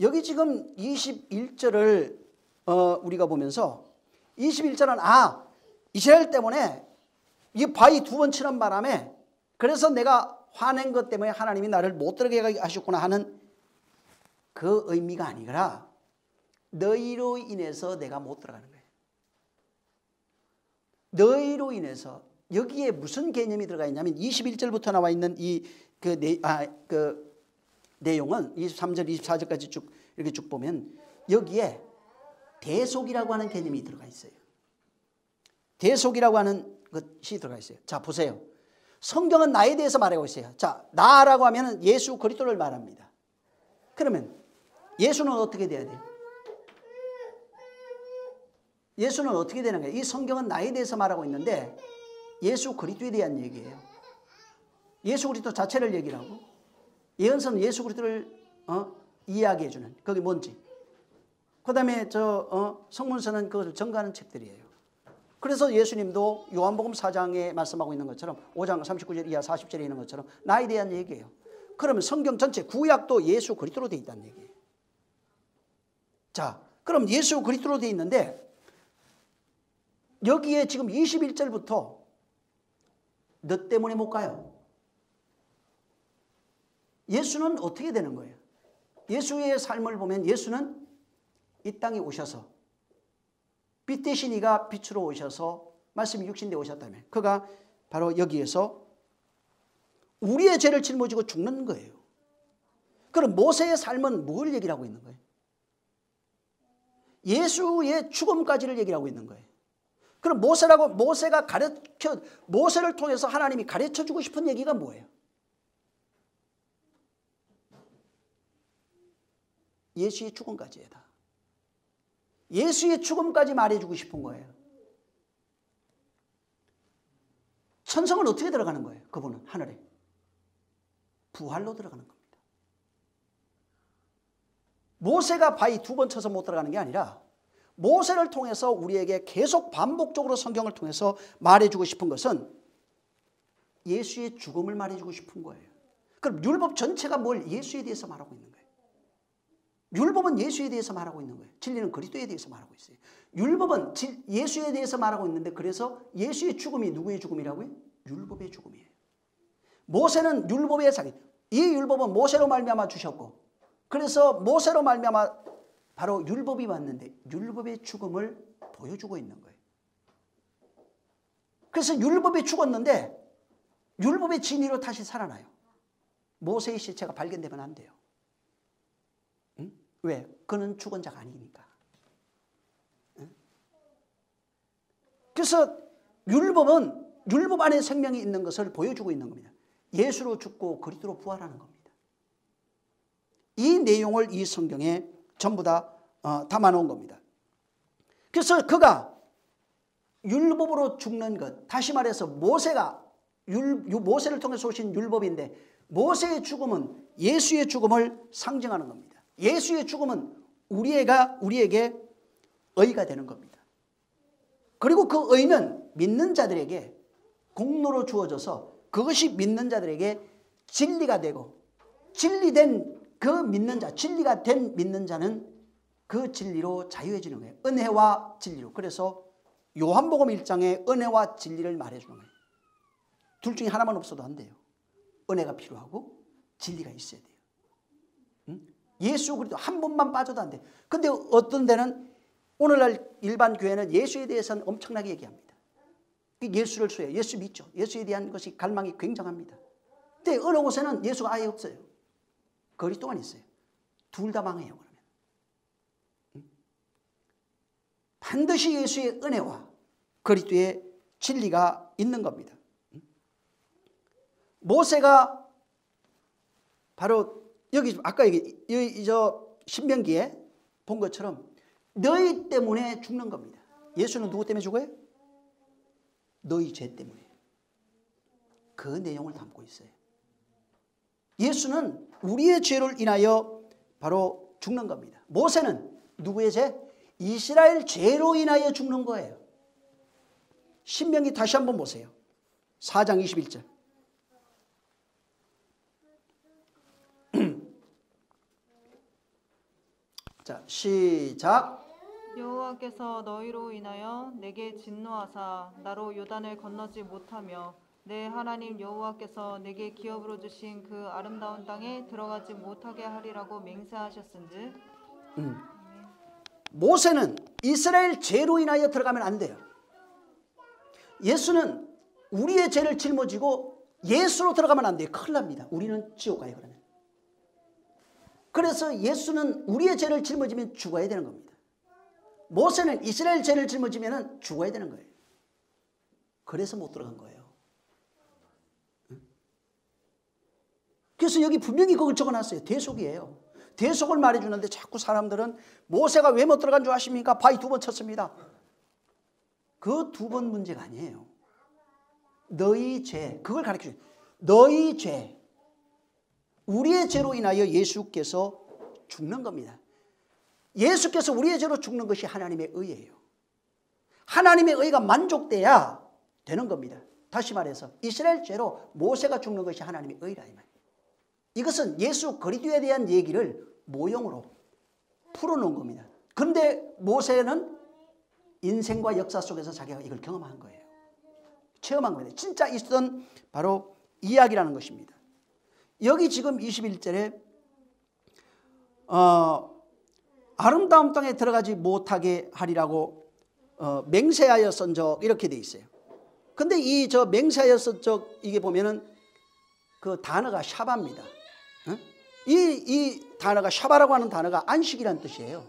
여기 지금 21절을 우리가 보면서 21절은 이스라엘 때문에 이 바위 2번 치는 바람에 그래서 내가 화낸 것 때문에 하나님이 나를 못 들어가게 하셨구나 하는 그 의미가 아니라 너희로 인해서 내가 못 들어가는 거예요. 너희로 인해서. 여기에 무슨 개념이 들어가 있냐면 21절부터 나와 있는 그 내용은 23절 24절까지 쭉 이렇게 쭉 보면 여기에 대속이라고 하는 개념이 들어가 있어요. 대속이라고 하는 것이 들어가 있어요. 자, 보세요. 성경은 나에 대해서 말하고 있어요. 자, 나라고 하면 예수 그리스도를 말합니다. 그러면 예수는 어떻게 돼야 돼요? 예수는 어떻게 되는 거예요? 이 성경은 나에 대해서 말하고 있는데 예수 그리스도에 대한 얘기예요. 예수 그리스도 자체를 얘기를 하고, 예언서는 예수 그리스도를 이야기해 주는, 그게 뭔지. 그 다음에 성문서는 그것을 증거하는 책들이에요. 그래서 예수님도 요한복음 4장에 말씀하고 있는 것처럼 5장 39절 이하 40절에 있는 것처럼 나에 대한 얘기예요. 그러면 성경 전체 구약도 예수 그리스도로 되어 있다는 얘기예요. 자, 그럼 예수 그리스도로 되어 있는데 여기에 지금 21절부터 너 때문에 못 가요. 예수는 어떻게 되는 거예요? 예수의 삶을 보면 예수는 이 땅에 오셔서 빛 대신 이가 빛으로 오셔서 말씀이 육신되어 오셨다며, 그가 바로 여기에서 우리의 죄를 짊어지고 죽는 거예요. 그럼 모세의 삶은 뭘 얘기를 하고 있는 거예요? 예수의 죽음까지를 얘기를 하고 있는 거예요. 그럼 모세를 통해서 하나님이 가르쳐 주고 싶은 얘기가 뭐예요? 예수의 죽음까지다. 예수의 죽음까지 말해주고 싶은 거예요. 천성은 어떻게 들어가는 거예요? 그분은 하늘에 부활로 들어가는 겁니다. 모세가 바위 2번 쳐서 못 들어가는 게 아니라 모세를 통해서 우리에게 계속 반복적으로 성경을 통해서 말해주고 싶은 것은 예수의 죽음을 말해주고 싶은 거예요. 그럼 율법 전체가 뭘 예수에 대해서 말하고 있는 거예요. 율법은 예수에 대해서 말하고 있는 거예요. 진리는 그리스도에 대해서 말하고 있어요. 율법은 예수에 대해서 말하고 있는데 그래서 예수의 죽음이 누구의 죽음이라고요? 율법의 죽음이에요. 모세는 율법의 상이, 이 율법은 모세로 말미암아 주셨고 그래서 모세로 말미암아 바로 율법이 왔는데 율법의 죽음을 보여주고 있는 거예요. 그래서 율법이 죽었는데 율법의 진리로 다시 살아나요. 모세의 시체가 발견되면 안 돼요. 응? 왜? 그는 죽은 자가 아니니까. 응? 그래서 율법은 율법 안에 생명이 있는 것을 보여주고 있는 겁니다. 예수로 죽고 그리스도로 부활하는 겁니다. 이 내용을 이 성경에 전부 다 담아놓은 겁니다. 그래서 그가 율법으로 죽는 것, 다시 말해서 모세가 모세를 통해서 오신 율법인데 모세의 죽음은 예수의 죽음을 상징하는 겁니다. 예수의 죽음은 우리에게 의가 되는 겁니다. 그리고 그 의는 믿는 자들에게 공로로 주어져서 그것이 믿는 자들에게 진리가 되고 진리된 그 믿는 자, 진리가 된 믿는 자는 그 진리로 자유해지는 거예요. 은혜와 진리로. 그래서 요한복음 1장에 은혜와 진리를 말해주는 거예요. 둘 중에 하나만 없어도 안 돼요. 은혜가 필요하고 진리가 있어야 돼요. 응? 예수 그리스도 한 번만 빠져도 안 돼요. 근데 어떤 데는 오늘날 일반 교회는 예수에 대해서는 엄청나게 얘기합니다. 예수를 수여해요. 예수 믿죠. 예수에 대한 것이 갈망이 굉장합니다. 근데 어느 곳에는 예수가 아예 없어요. 그리스도만 있어요. 둘 다 망해요. 그러면 반드시 예수의 은혜와 그리스도의 진리가 있는 겁니다. 모세가 바로 여기 아까 저 신명기에 본 것처럼 너희 때문에 죽는 겁니다. 예수는 누구 때문에 죽어요? 너희 죄 때문에. 그 내용을 담고 있어요. 예수는 우리의 죄를 인하여 바로 죽는 겁니다. 모세는 누구의 죄? 이스라엘 죄로 인하여 죽는 거예요. 신명기 다시 한번 보세요. 4장 21절. 자, 시작. 여호와께서 너희로 인하여 내게 진노하사 나로 요단을 건너지 못하며 내 하나님 여호와께서 내게 기업으로 주신 그 아름다운 땅에 들어가지 못하게 하리라고 맹세하셨은즉. 모세는 이스라엘 죄로 인하여 들어가면 안 돼요. 예수는 우리의 죄를 짊어지고 예수로 들어가면 안 돼요. 큰일 납니다. 우리는 지옥 가요. 그러면. 그래서 예수는 우리의 죄를 짊어지면 죽어야 되는 겁니다. 모세는 이스라엘 죄를 짊어지면 죽어야 되는 거예요. 그래서 못 들어간 거예요. 그래서 여기 분명히 그걸 적어놨어요. 대속이에요. 대속을 말해주는데 자꾸 사람들은 모세가 왜 못 들어간 줄 아십니까? 바위 2번 쳤습니다. 그 2번 문제가 아니에요. 너희 죄, 그걸 가르쳐줘요. 너희 죄, 우리의 죄로 인하여 예수께서 죽는 겁니다. 예수께서 우리의 죄로 죽는 것이 하나님의 의예요. 하나님의 의가 만족돼야 되는 겁니다. 다시 말해서 이스라엘 죄로 모세가 죽는 것이 하나님의 의라 이 말이에요. 이것은 예수 그리스도에 대한 얘기를 모형으로 풀어놓은 겁니다. 그런데 모세는 인생과 역사 속에서 자기가 이걸 경험한 거예요. 체험한 거예요. 진짜 있었던 바로 이야기라는 것입니다. 여기 지금 21절에 아름다운 땅에 들어가지 못하게 하리라고 맹세하였은즉 이렇게 돼 있어요. 근데 이 저 맹세하였은즉 이게 보면은 그 단어가 샤바입니다. 이 단어가 샤바라고 하는 단어가 안식이라는 뜻이에요.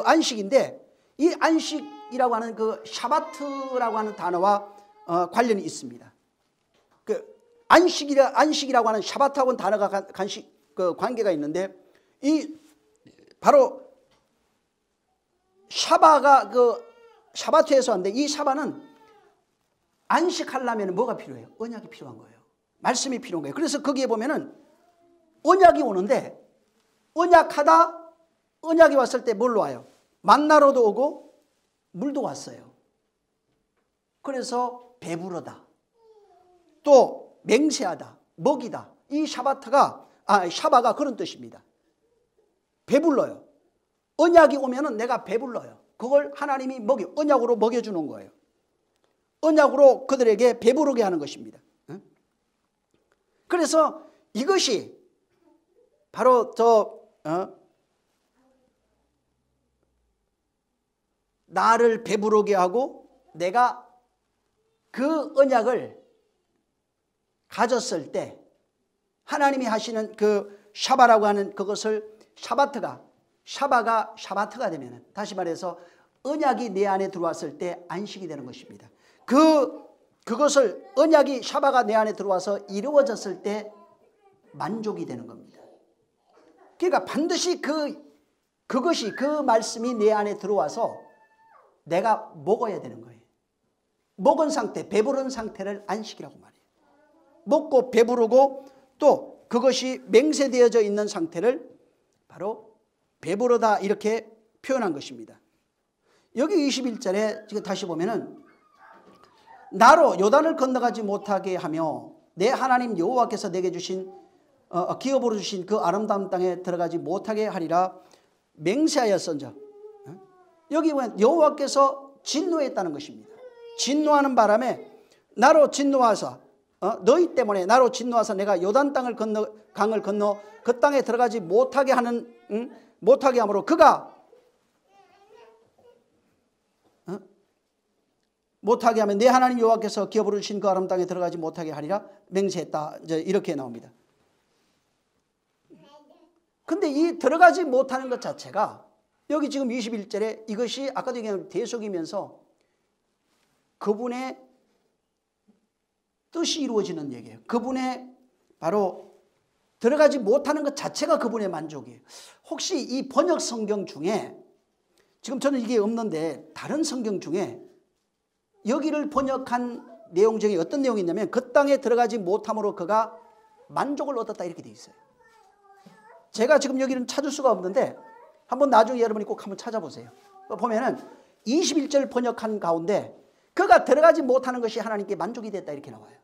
안식인데 이 안식이라고 하는 그 샤바트라고 하는 단어와 관련이 있습니다. 안식이라고 하는 샤바트하고는 단어가 관계가 있는데 이 바로 샤바가 샤바트에서 왔는데 이 샤바는 안식하려면 뭐가 필요해요? 언약이 필요한 거예요. 말씀이 필요한 거예요. 그래서 거기에 보면은 언약이 오는데 언약이 왔을 때 뭘로 와요? 만나로도 오고 물도 왔어요. 그래서 배부르다, 또 맹세하다, 먹이다. 이 샤바트가 샤바가 그런 뜻입니다. 배불러요. 언약이 오면은 내가 배불러요. 그걸 하나님이 언약으로 먹여주는 거예요. 언약으로 그들에게 배부르게 하는 것입니다. 그래서 이것이 바로 나를 배부르게 하고 내가 그 언약을 가졌을 때 하나님이 하시는 그 샤바라고 하는 그것을 샤바가 샤바트가 되면, 다시 말해서 언약이 내 안에 들어왔을 때 안식이 되는 것입니다. 그것을 언약이 샤바가 내 안에 들어와서 이루어졌을 때 만족이 되는 겁니다. 그러니까 반드시 그것이 그 말씀이 내 안에 들어와서 내가 먹어야 되는 거예요. 먹은 상태, 배부른 상태를 안식이라고 말해요. 먹고 배부르고 또 그것이 맹세되어져 있는 상태를 바로 배부르다 이렇게 표현한 것입니다. 여기 21절에 지금 다시 보면은 나로 요단을 건너가지 못하게 하며 내 하나님 여호와께서 내게 주신 기업으로 주신 그 아름다운 땅에 들어가지 못하게 하리라 맹세하였은즉, 여기 보면 여호와께서 진노했다는 것입니다. 진노하는 바람에 나로 진노하사 너희 때문에 나로 진노하사 내가 요단 강을 건너 그 땅에 들어가지 못하게 함으로 그가 못하게 하면 내 하나님 여호와께서 기업으로 주신 그 아름다운 땅에 들어가지 못하게 하리라 맹세했다. 이제 이렇게 나옵니다. 근데 이 들어가지 못하는 것 자체가 여기 지금 21절에 이것이 아까도 얘기한 대속이면서 그분의 뜻이 이루어지는 얘기예요. 그분의 바로 들어가지 못하는 것 자체가 그분의 만족이에요. 혹시 이 번역 성경 중에 지금 저는 이게 없는데 다른 성경 중에 여기를 번역한 내용 중에 어떤 내용이 있냐면 그 땅에 들어가지 못함으로 그가 만족을 얻었다 이렇게 돼 있어요. 제가 지금 여기는 찾을 수가 없는데 한번 나중에 여러분이 꼭 한번 찾아보세요. 보면은 21절 번역한 가운데 그가 들어가지 못하는 것이 하나님께 만족이 됐다 이렇게 나와요.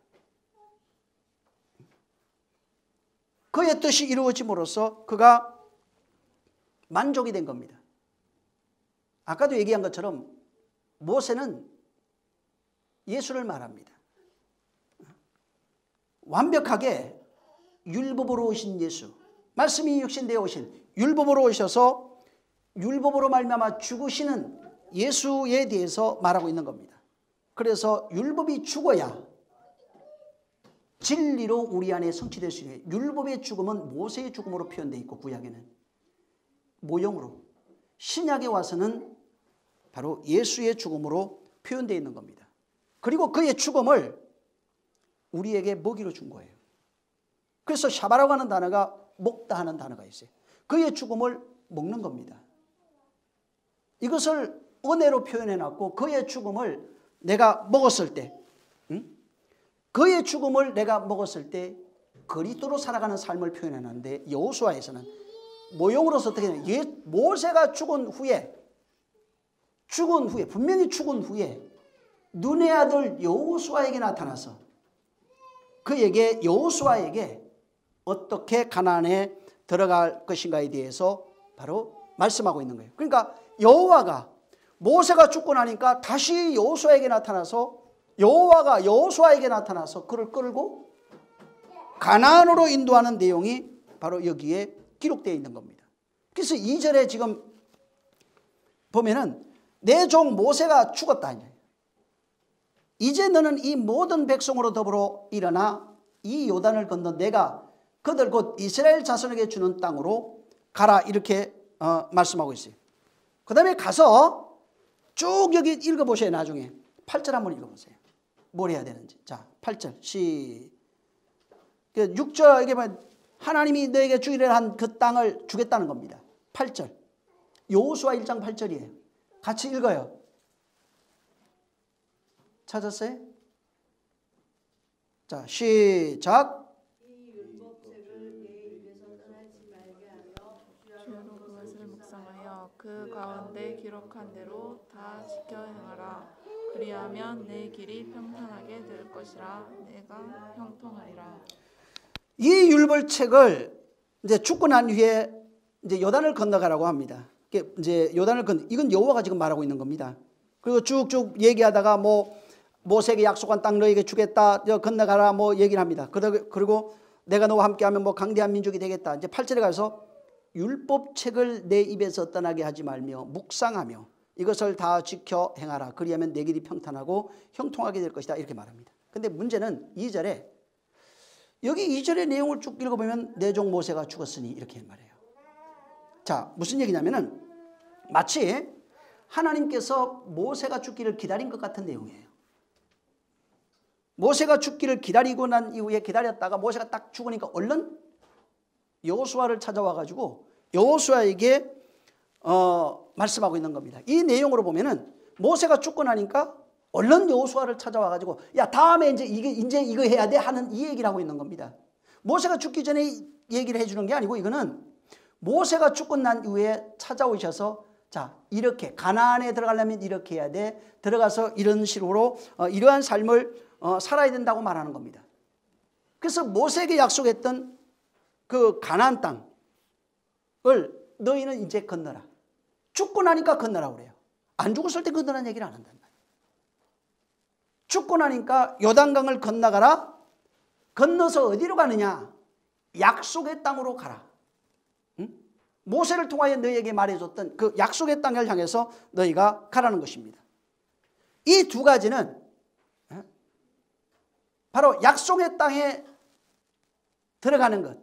그의 뜻이 이루어짐으로써 그가 만족이 된 겁니다. 아까도 얘기한 것처럼 모세는 예수를 말합니다. 완벽하게 율법으로 오신 예수, 말씀이 육신되어 오신 율법으로 오셔서 율법으로 말미암아 죽으시는 예수에 대해서 말하고 있는 겁니다. 그래서 율법이 죽어야 진리로 우리 안에 성취될 수 있는, 율법의 죽음은 모세의 죽음으로 표현되어 있고 구약에는 모형으로, 신약에 와서는 바로 예수의 죽음으로 표현되어 있는 겁니다. 그리고 그의 죽음을 우리에게 먹이로 준 거예요. 그래서 샤바라고 하는 단어가 먹다 하는 단어가 있어요. 그의 죽음을 먹는 겁니다. 이것을 은혜로 표현해놨고 그의 죽음을 내가 먹었을 때, 그의 죽음을 내가 먹었을 때 그리스도로 살아가는 삶을 표현해놨는데 여호수아에서는 모형으로서 어떻게 되냐면 모세가 죽은 후에 분명히 죽은 후에 눈의 아들 여호수아에게 나타나서 그에게 여호수아에게 어떻게 가나안에 들어갈 것인가에 대해서 바로 말씀하고 있는 거예요. 그러니까 여호와가 모세가 죽고 나니까 다시 여호수아에게 나타나서 여호와가 여호수아에게 나타나서 그를 끌고 가나안으로 인도하는 내용이 바로 여기에 기록되어 있는 겁니다. 그래서 2절에 지금 보면은 내 종 모세가 죽었다. 이제 너는 이 모든 백성으로 더불어 일어나 이 요단을 건너 내가 그들 곧 이스라엘 자손에게 주는 땅으로 가라 이렇게 말씀하고 있어요. 그 다음에 가서 쭉 여기 읽어보세요. 나중에 8절 한번 읽어보세요. 뭘 해야 되는지. 자, 8절 6절 이게 하나님이 너에게 주기를 한 그 땅을 주겠다는 겁니다. 8절 여호수아 1장 8절이에요. 같이 읽어요. 찾았어요? 자, 시작. 주로 그것을 묵상하여 그 가운데 기록한 대로 다 지켜 행하라. 그리하면 내 길이 평탄하게 될 것이라. 내가 형통하리라. 이 율법책을 이제 죽고 난 후에 이제 요단을 건너가라고 합니다. 이제 요단을 이건 여호와가 지금 말하고 있는 겁니다. 그리고 쭉쭉 얘기하다가 뭐 모세에게 약속한 땅 너에게 주겠다. 건너가라 뭐 얘기를 합니다. 그리고 내가 너와 함께하면 뭐 강대한 민족이 되겠다. 이제 8절에 가서 율법책을 내 입에서 떠나게 하지 말며 묵상하며 이것을 다 지켜 행하라. 그리하면 내 길이 평탄하고 형통하게 될 것이다. 이렇게 말합니다. 근데 문제는 2절에 여기 2절의 내용을 쭉 읽어보면 내 종 모세가 죽었으니 이렇게 말해요. 자, 무슨 얘기냐면은 마치 하나님께서 모세가 죽기를 기다린 것 같은 내용이에요. 모세가 죽기를 기다리고 난 이후에 기다렸다가 모세가 딱 죽으니까 얼른 여호수아를 찾아와 가지고 여호수아에게 말씀하고 있는 겁니다. 이 내용으로 보면은 모세가 죽고 나니까 얼른 여호수아를 찾아와 가지고 야 다음에 이제 이거 해야 돼 하는 이 얘기를 하고 있는 겁니다. 모세가 죽기 전에 얘기를 해주는 게 아니고 이거는 모세가 죽고 난 이후에 찾아오셔서 자 이렇게 가나안에 들어가려면 이렇게 해야 돼. 들어가서 이런 식으로 이러한 삶을 살아야 된다고 말하는 겁니다. 그래서 모세에게 약속했던 그 가나안 땅을 너희는 이제 건너라. 죽고 나니까 건너라 그래요. 안 죽었을 때 건너라는 얘기를 안 한단 말이에요. 죽고 나니까 요단강을 건너가라. 건너서 어디로 가느냐? 약속의 땅으로 가라. 응? 모세를 통하여 너희에게 말해줬던 그 약속의 땅을 향해서 너희가 가라는 것입니다. 이 두 가지는 바로 약속의 땅에 들어가는 것.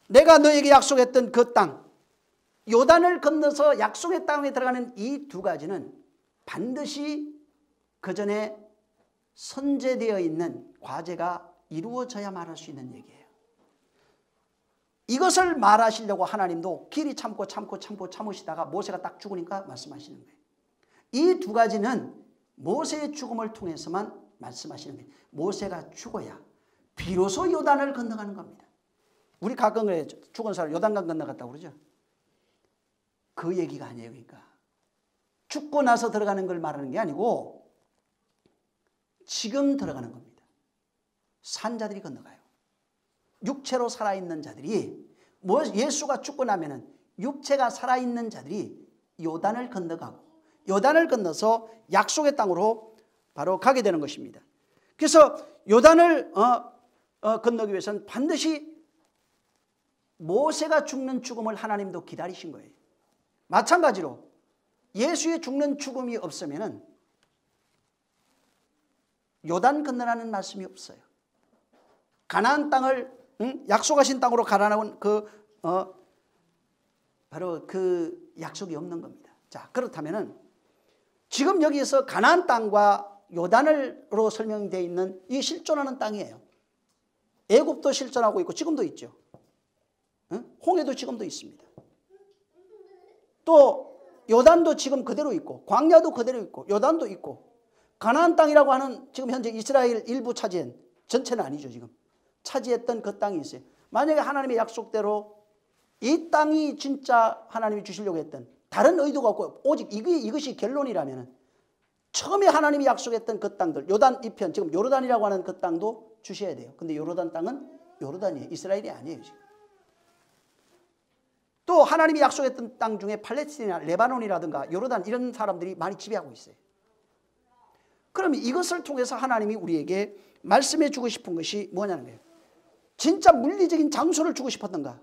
내가 너에게 약속했던 그 땅, 요단을 건너서 약속의 땅에 들어가는 이 두 가지는 반드시 그 전에 선제되어 있는 과제가 이루어져야만 할 수 있는 얘기예요. 이것을 말하시려고 하나님도 길이 참으시다가 모세가 딱 죽으니까 말씀하시는 거예요. 이 두 가지는 모세의 죽음을 통해서만 말씀하시는 거예요. 모세가 죽어야 비로소 요단을 건너가는 겁니다. 우리 가끔 그래요. 죽은 사람 요단강 건너갔다고 그러죠. 그 얘기가 아니에요. 그러니까 죽고 나서 들어가는 걸 말하는 게 아니고 지금 들어가는 겁니다. 산 자들이 건너가요. 육체로 살아있는 자들이 예수가 죽고 나면은 육체가 살아있는 자들이 요단을 건너가고 요단을 건너서 약속의 땅으로 바로 가게 되는 것입니다. 그래서 요단을 건너기 위해서는 반드시 모세가 죽는 죽음을 하나님도 기다리신 거예요. 마찬가지로 예수의 죽는 죽음이 없으면은 요단 건너라는 말씀이 없어요. 가나안 땅을 약속하신 땅으로 가라는 바로 그 약속이 없는 겁니다. 자, 그렇다면은 지금 여기에서 가나안 땅과 요단으로 설명되어 있는 이 실존하는 땅이에요. 애굽도 실존하고 있고 지금도 있죠. 홍해도 지금도 있습니다. 또 요단도 지금 그대로 있고 광야도 그대로 있고 요단도 있고 가나안 땅이라고 하는 지금 현재 이스라엘 일부 차지한 전체는 아니죠. 지금 차지했던 그 땅이 있어요. 만약에 하나님의 약속대로 이 땅이 진짜 하나님이 주시려고 했던 다른 의도가 없고 오직 이것이 결론이라면 처음에 하나님이 약속했던 그 땅들 요단 이편 지금 요르단이라고 하는 그 땅도 주셔야 돼요. 근데 요르단 땅은 요르단이에요. 이스라엘이 아니에요. 지금. 또 하나님이 약속했던 땅 중에 팔레스티나 레바논이라든가 요르단 이런 사람들이 많이 지배하고 있어요. 그러면 이것을 통해서 하나님이 우리에게 말씀해 주고 싶은 것이 뭐냐는 거예요. 진짜 물리적인 장소를 주고 싶었던가?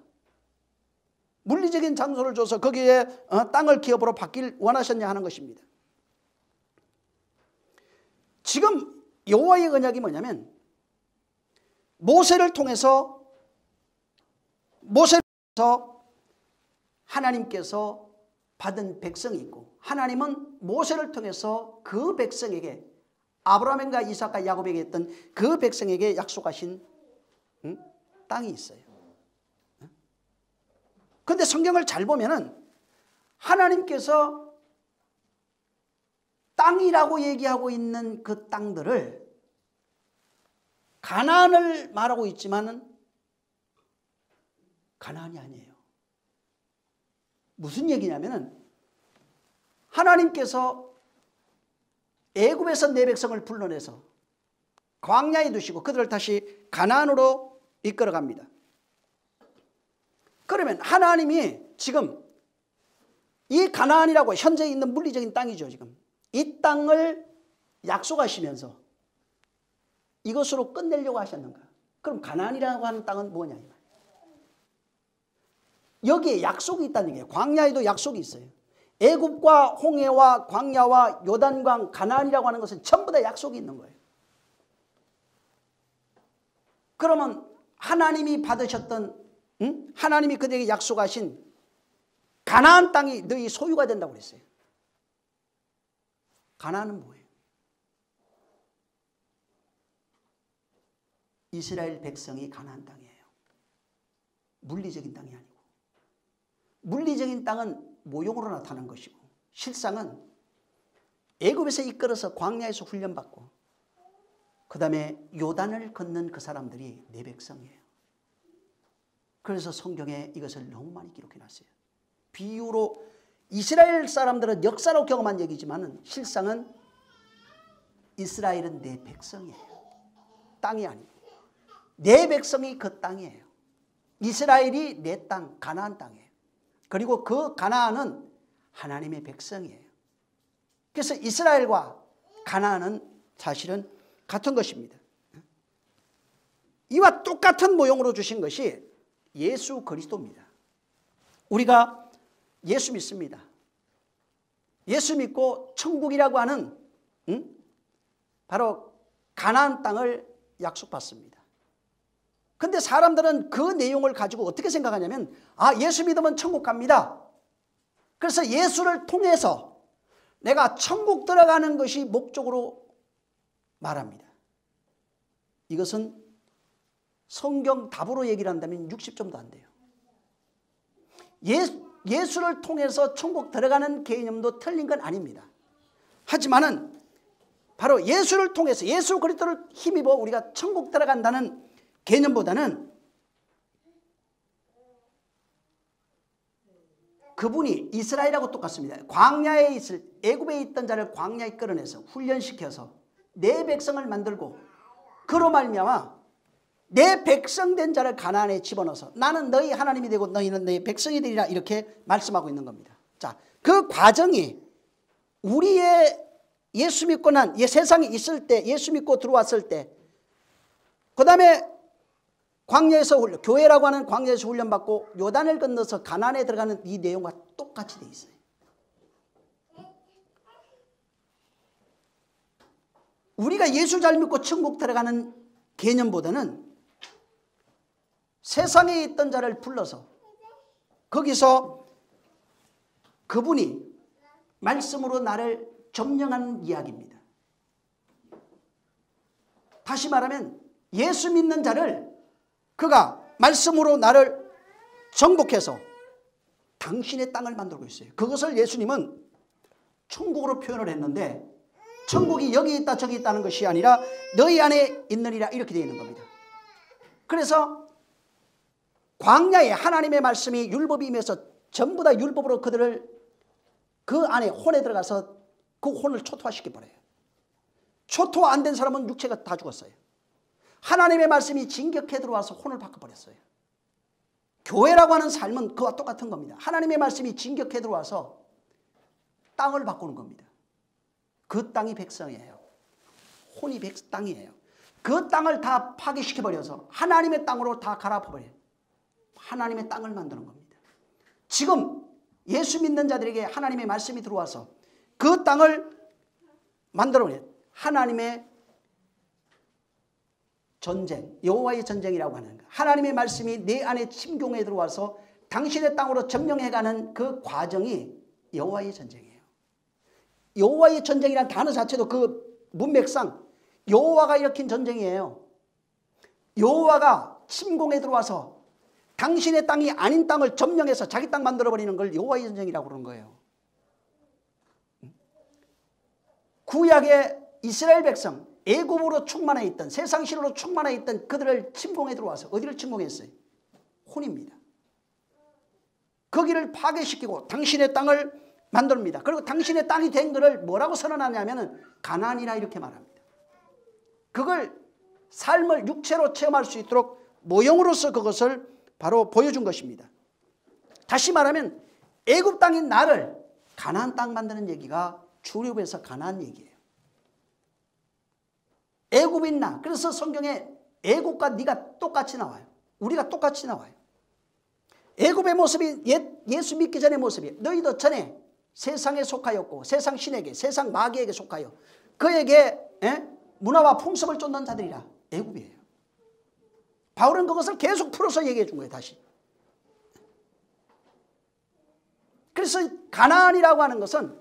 물리적인 장소를 줘서 거기에 땅을 기업으로 받길 원하셨냐 하는 것입니다. 지금 여호와의 언약이 뭐냐면 모세를 통해서 하나님께서 받은 백성이 있고 하나님은 모세를 통해서 그 백성에게 아브라함과 이삭과 야곱에게 했던 그 백성에게 약속하신 땅이 있어요. 그런데 성경을 잘 보면은 하나님께서 땅이라고 얘기하고 있는 그 땅들을 가나안을 말하고 있지만은 가나안이 아니에요. 무슨 얘기냐면은 하나님께서 애굽에서 내 백성을 불러내서 광야에 두시고 그들을 다시 가나안으로 이끌어 갑니다. 그러면 하나님이 지금 이 가나안이라고 현재 있는 물리적인 땅이죠. 지금 이 땅을 약속하시면서 이것으로 끝내려고 하셨는가? 그럼 가나안이라고 하는 땅은 뭐냐? 이 말이에요. 여기에 약속이 있다는 얘기예요. 광야에도 약속이 있어요. 애굽과 홍해와 광야와 요단강, 가나안이라고 하는 것은 전부 다 약속이 있는 거예요. 그러면 하나님이 받으셨던 하나님이 그들에게 약속하신 가나안 땅이 너희 소유가 된다고 그랬어요. 가나안은 뭐예요? 이스라엘 백성이 가나안 땅이에요. 물리적인 땅이 아니고. 물리적인 땅은 모형으로 나타난 것이고 실상은 애굽에서 이끌어서 광야에서 훈련받고 그 다음에 요단을 건넌 그 사람들이 내 백성이에요. 그래서 성경에 이것을 너무 많이 기록해놨어요. 비유로 이스라엘 사람들은 역사로 경험한 얘기지만 실상은 이스라엘은 내 백성이에요. 땅이 아니고 내 백성이 그 땅이에요. 이스라엘이 내 땅, 가나안 땅이에요. 그리고 그 가나안은 하나님의 백성이에요. 그래서 이스라엘과 가나안은 사실은 같은 것입니다. 이와 똑같은 모형으로 주신 것이 예수 그리스도입니다. 우리가 예수 믿습니다. 예수 믿고 천국이라고 하는 바로 가나안 땅을 약속받습니다. 근데 사람들은 그 내용을 가지고 어떻게 생각하냐면 예수 믿으면 천국 갑니다. 그래서 예수를 통해서 내가 천국 들어가는 것이 목적으로 말합니다. 이것은 성경 답으로 얘기를 한다면 60점도 안 돼요. 예수를 통해서 천국 들어가는 개념도 틀린 건 아닙니다. 하지만은 바로 예수를 통해서 예수 그리스도를 힘입어 우리가 천국 들어간다는 개념보다는 그분이 이스라엘하고 똑같습니다. 광야에 있을 애굽에 있던 자를 광야에 끌어내서 훈련시켜서 내 백성을 만들고 그로 말미암아 내 백성 된 자를 가나안에 집어넣어서 나는 너희 하나님이 되고 너희는 너희 백성이 되리라 이렇게 말씀하고 있는 겁니다. 자, 그 과정이 우리의 예수 믿고 난 세상에 있을 때 예수 믿고 들어왔을 때 그 다음에 광야에서 교회라고 하는 광야에서 훈련받고 요단을 건너서 가나안에 들어가는 이 내용과 똑같이 돼 있어요. 우리가 예수 잘 믿고 천국 들어가는 개념보다는 세상에 있던 자를 불러서 거기서 그분이 말씀으로 나를 점령하는 이야기입니다. 다시 말하면 예수 믿는 자를 그가 말씀으로 나를 정복해서 당신의 땅을 만들고 있어요. 그것을 예수님은 천국으로 표현을 했는데 천국이 여기 있다 저기 있다는 것이 아니라 너희 안에 있느니라 이렇게 되어 있는 겁니다. 그래서 광야에 하나님의 말씀이 율법이 임해서 전부 다 율법으로 그들을 그 안에 혼에 들어가서 그 혼을 초토화시켜버려요. 초토화 안 된 사람은 육체가 다 죽었어요. 하나님의 말씀이 진격해 들어와서 혼을 바꿔버렸어요. 교회라고 하는 삶은 그와 똑같은 겁니다. 하나님의 말씀이 진격해 들어와서 땅을 바꾸는 겁니다. 그 땅이 백성이에요. 혼이 땅이에요. 그 땅을 다 파괴시켜버려서 하나님의 땅으로 다 갈아엎어버려요. 하나님의 땅을 만드는 겁니다. 지금 예수 믿는 자들에게 하나님의 말씀이 들어와서 그 땅을 만들어내요. 하나님의 전쟁, 여호와의 전쟁이라고 하는 것. 하나님의 말씀이 내 안에 침공해 들어와서 당신의 땅으로 점령해가는 그 과정이 여호와의 전쟁이에요. 여호와의 전쟁이라는 단어 자체도 그 문맥상 여호와가 일으킨 전쟁이에요. 여호와가 침공해 들어와서 당신의 땅이 아닌 땅을 점령해서 자기 땅 만들어버리는 걸 여호와의 전쟁이라고 그러는 거예요. 구약의 이스라엘 백성, 애굽으로 충만해 있던 세상신으로 충만해 있던 그들을 침공해 들어와서 어디를 침공했어요? 혼입니다. 거기를 파괴시키고 당신의 땅을 만듭니다. 그리고 당신의 땅이 된 것을 뭐라고 선언하냐면 가나안이라 이렇게 말합니다. 그걸 삶을 육체로 체험할 수 있도록 모형으로서 그것을 바로 보여준 것입니다. 다시 말하면 애굽 땅인 나를 가나안 땅 만드는 얘기가 출애굽에서 가나안 얘기예요. 애굽인 나. 그래서 성경에 애굽과 네가 똑같이 나와요. 우리가 똑같이 나와요. 애굽의 모습이 예수 믿기 전의 모습이에요. 너희도 전에 세상에 속하였고 세상 신에게 세상 마귀에게 속하여 그에게 문화와 풍습을 쫓는 자들이라. 애굽이에요. 바울은 그것을 계속 풀어서 얘기해 준 거예요. 다시. 그래서 가나안이라고 하는 것은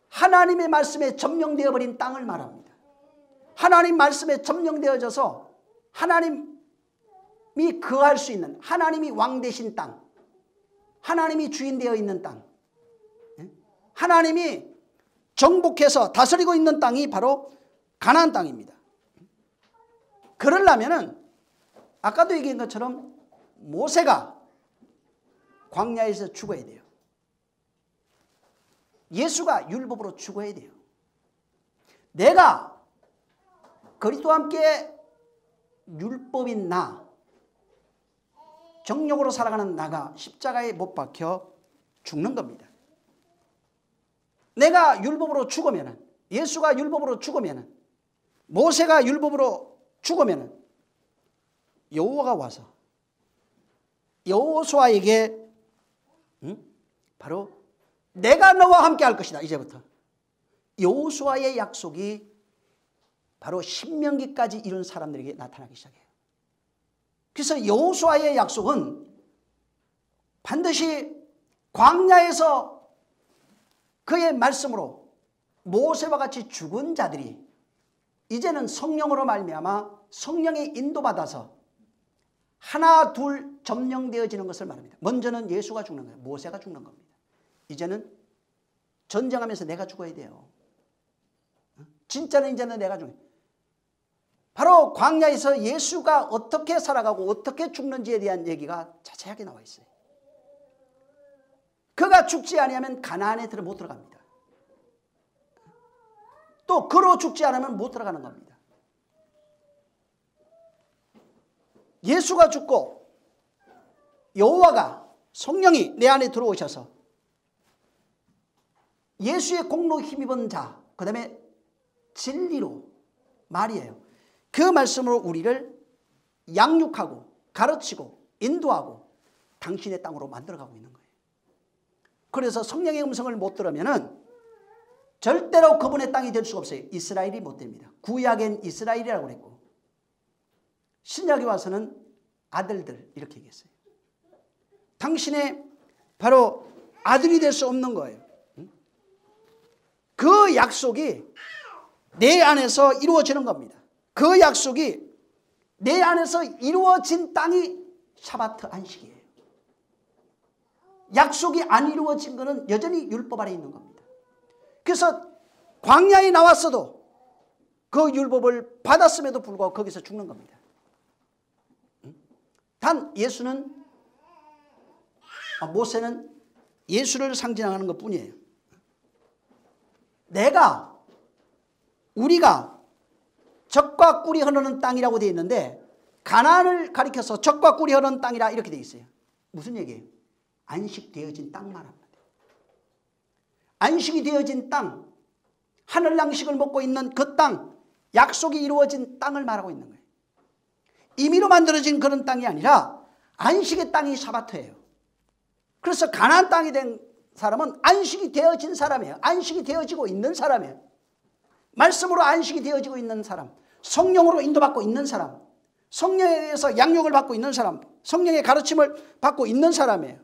하나님의 말씀에 점령되어 버린 땅을 말합니다. 하나님 말씀에 점령되어져서 하나님이 거할 수 있는, 하나님이 왕 되신 땅, 하나님이 주인 되어 있는 땅, 하나님이 정복해서 다스리고 있는 땅이 바로 가나안 땅입니다. 그러려면은 아까도 얘기한 것처럼 모세가 광야에서 죽어야 돼요. 예수가 율법으로 죽어야 돼요. 내가 그리스도와 함께 율법인 나, 정욕으로 살아가는 나가 십자가에 못 박혀 죽는 겁니다. 내가 율법으로 죽으면, 예수가 율법으로 죽으면, 모세가 율법으로 죽으면 여호와가 와서 여호수아에게 바로 내가 너와 함께 할 것이다. 이제부터 여호수아의 약속이 바로 신명기까지 이룬 사람들에게 나타나기 시작해요. 그래서 여호수아의 약속은 반드시 광야에서 그의 말씀으로 모세와 같이 죽은 자들이 이제는 성령으로 말미암아 성령의 인도받아서 하나 둘 점령되어지는 것을 말합니다. 먼저는 예수가 죽는 거예요. 모세가 죽는 겁니다. 이제는 전쟁하면서 내가 죽어야 돼요. 진짜는 이제는 내가 죽어야 돼요. 바로 광야에서 예수가 어떻게 살아가고 어떻게 죽는지에 대한 얘기가 자세하게 나와 있어요. 그가 죽지 아니하면 가나안에 못 들어갑니다. 또 그로 죽지 않으면 못 들어가는 겁니다. 예수가 죽고 여호와가 성령이 내 안에 들어오셔서 예수의 공로 힘입은 자, 그 다음에 진리로 말이에요. 그 말씀으로 우리를 양육하고 가르치고 인도하고 당신의 땅으로 만들어가고 있는 거예요. 그래서 성령의 음성을 못 들으면은 절대로 그분의 땅이 될 수가 없어요. 이스라엘이 못 됩니다. 구약엔 이스라엘이라고 그랬고 신약에 와서는 아들들 이렇게 얘기했어요. 당신의 바로 아들이 될 수 없는 거예요. 그 약속이 내 안에서 이루어지는 겁니다. 그 약속이 내 안에서 이루어진 땅이 샤바트 안식이에요. 약속이 안 이루어진 것은 여전히 율법 아래 있는 겁니다. 그래서 광야에 나왔어도 그 율법을 받았음에도 불구하고 거기서 죽는 겁니다. 단 모세는 예수를 상징하는 것뿐이에요. 우리가 젖과 꿀이 흐르는 땅이라고 되어 있는데 가나안을 가리켜서 젖과 꿀이 흐르는 땅이라 이렇게 되어 있어요. 무슨 얘기예요? 안식되어진 땅 말합니다. 안식이 되어진 땅, 하늘 양식을 먹고 있는 그 땅, 약속이 이루어진 땅을 말하고 있는 거예요. 임의로 만들어진 그런 땅이 아니라 안식의 땅이 샤바트예요. 그래서 가나안 땅이 된 사람은 안식이 되어진 사람이에요. 안식이 되어지고 있는 사람이에요. 말씀으로 안식이 되어지고 있는 사람, 성령으로 인도받고 있는 사람, 성령에 의해서 양육을 받고 있는 사람, 성령의 가르침을 받고 있는 사람이에요.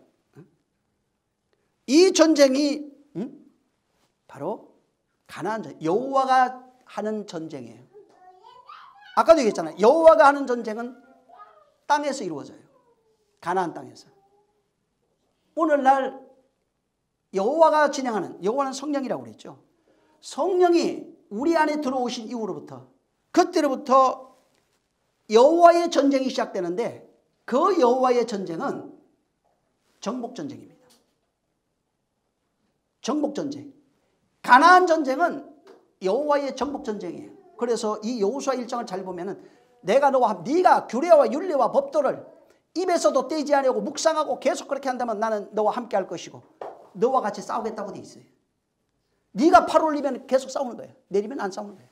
이 전쟁이 바로 가나안 전쟁, 여호와가 하는 전쟁이에요. 아까도 얘기했잖아요. 여호와가 하는 전쟁은 땅에서 이루어져요. 가나안 땅에서. 오늘날 여호와가 진행하는, 여호와는 성령이라고 그랬죠. 성령이 우리 안에 들어오신 이후로부터, 그때로부터 여호와의 전쟁이 시작되는데 그 여호와의 전쟁은 정복전쟁입니다. 정복전쟁. 가나안 전쟁은 여호와의 정복전쟁이에요. 그래서 이 여호수아 1장을 잘 보면은 네가 규례와 율례와 법도를 입에서도 떼지 않으려고 묵상하고 계속 그렇게 한다면 나는 너와 함께 할 것이고 너와 같이 싸우겠다고 돼 있어요. 네가 팔 올리면 계속 싸우는 거예요. 내리면 안 싸우는 거예요.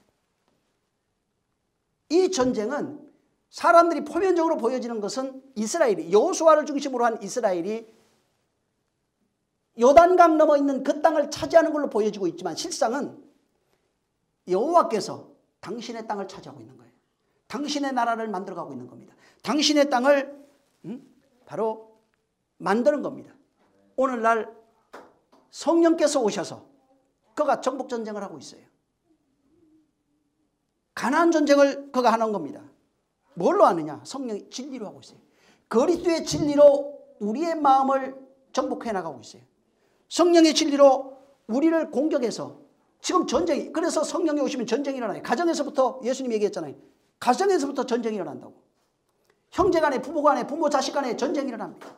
이 전쟁은 사람들이 표면적으로 보여지는 것은 이스라엘이, 여호수아를 중심으로 한 이스라엘이 요단강 넘어 있는 그 땅을 차지하는 걸로 보여지고 있지만 실상은 여호와께서 당신의 땅을 차지하고 있는 거예요. 당신의 나라를 만들어가고 있는 겁니다. 당신의 땅을 바로 만드는 겁니다. 오늘날 성령께서 오셔서 그가 정복 전쟁을 하고 있어요. 가나안 전쟁을 그가 하는 겁니다. 뭘로 하느냐? 성령이 진리로 하고 있어요. 그리스도의 진리로 우리의 마음을 정복해 나가고 있어요. 성령의 진리로 우리를 공격해서 지금 전쟁이, 그래서 성령이 오시면 전쟁이 일어나요. 가정에서부터 예수님이 얘기했잖아요. 가정에서부터 전쟁이 일어난다고. 형제 간에, 부모 간에, 부모 자식 간에 전쟁이 일어납니다.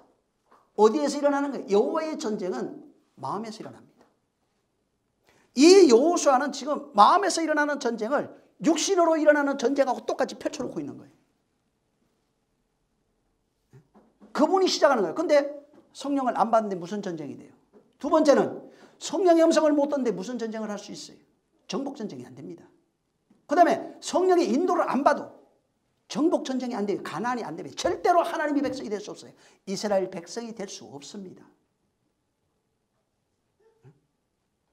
어디에서 일어나는 거예요? 여호와의 전쟁은 마음에서 일어납니다. 이 여호수아는 지금 마음에서 일어나는 전쟁을 육신으로 일어나는 전쟁하고 똑같이 펼쳐놓고 있는 거예요. 그분이 시작하는 거예요. 근데 성령을 안 받는데 무슨 전쟁이 돼요? 두 번째는 성령의 음성을 못 듣는데 무슨 전쟁을 할 수 있어요? 정복 전쟁이 안 됩니다. 그 다음에 성령의 인도를 안 봐도 정복 전쟁이 안 돼요. 가나안이 안 됩니다. 절대로 하나님의 백성이 될 수 없어요. 이스라엘 백성이 될 수 없습니다.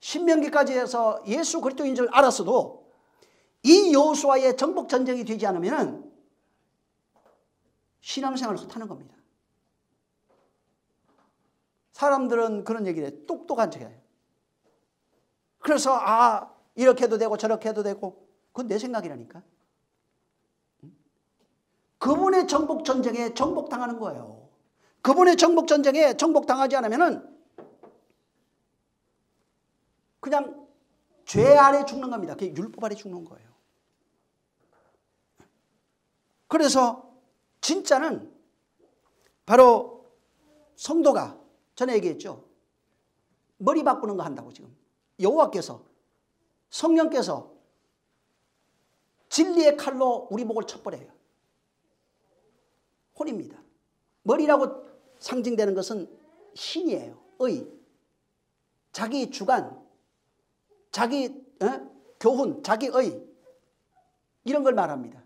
신명기까지 해서 예수 그리스도인 줄 알았어도 이 여호수아의 정복 전쟁이 되지 않으면 신앙생활을 못하는 겁니다. 사람들은 그런 얘기를 해요. 똑똑한 척해요. 그래서 이렇게 해도 되고 저렇게 해도 되고 그건 내 생각이라니까. 그분의 정복 전쟁에 정복당하는 거예요. 그분의 정복 전쟁에 정복당하지 않으면 그냥 죄 아래 죽는 겁니다. 그게 율법 아래 죽는 거예요. 그래서 진짜는 바로 성도가 전에 얘기했죠. 머리 바꾸는 거 한다고 지금. 여호와께서 성령께서 진리의 칼로 우리 목을 쳐버려요. 혼입니다. 머리라고 상징되는 것은 신이에요. 의. 자기 주관, 자기 교훈, 자기 의. 이런 걸 말합니다.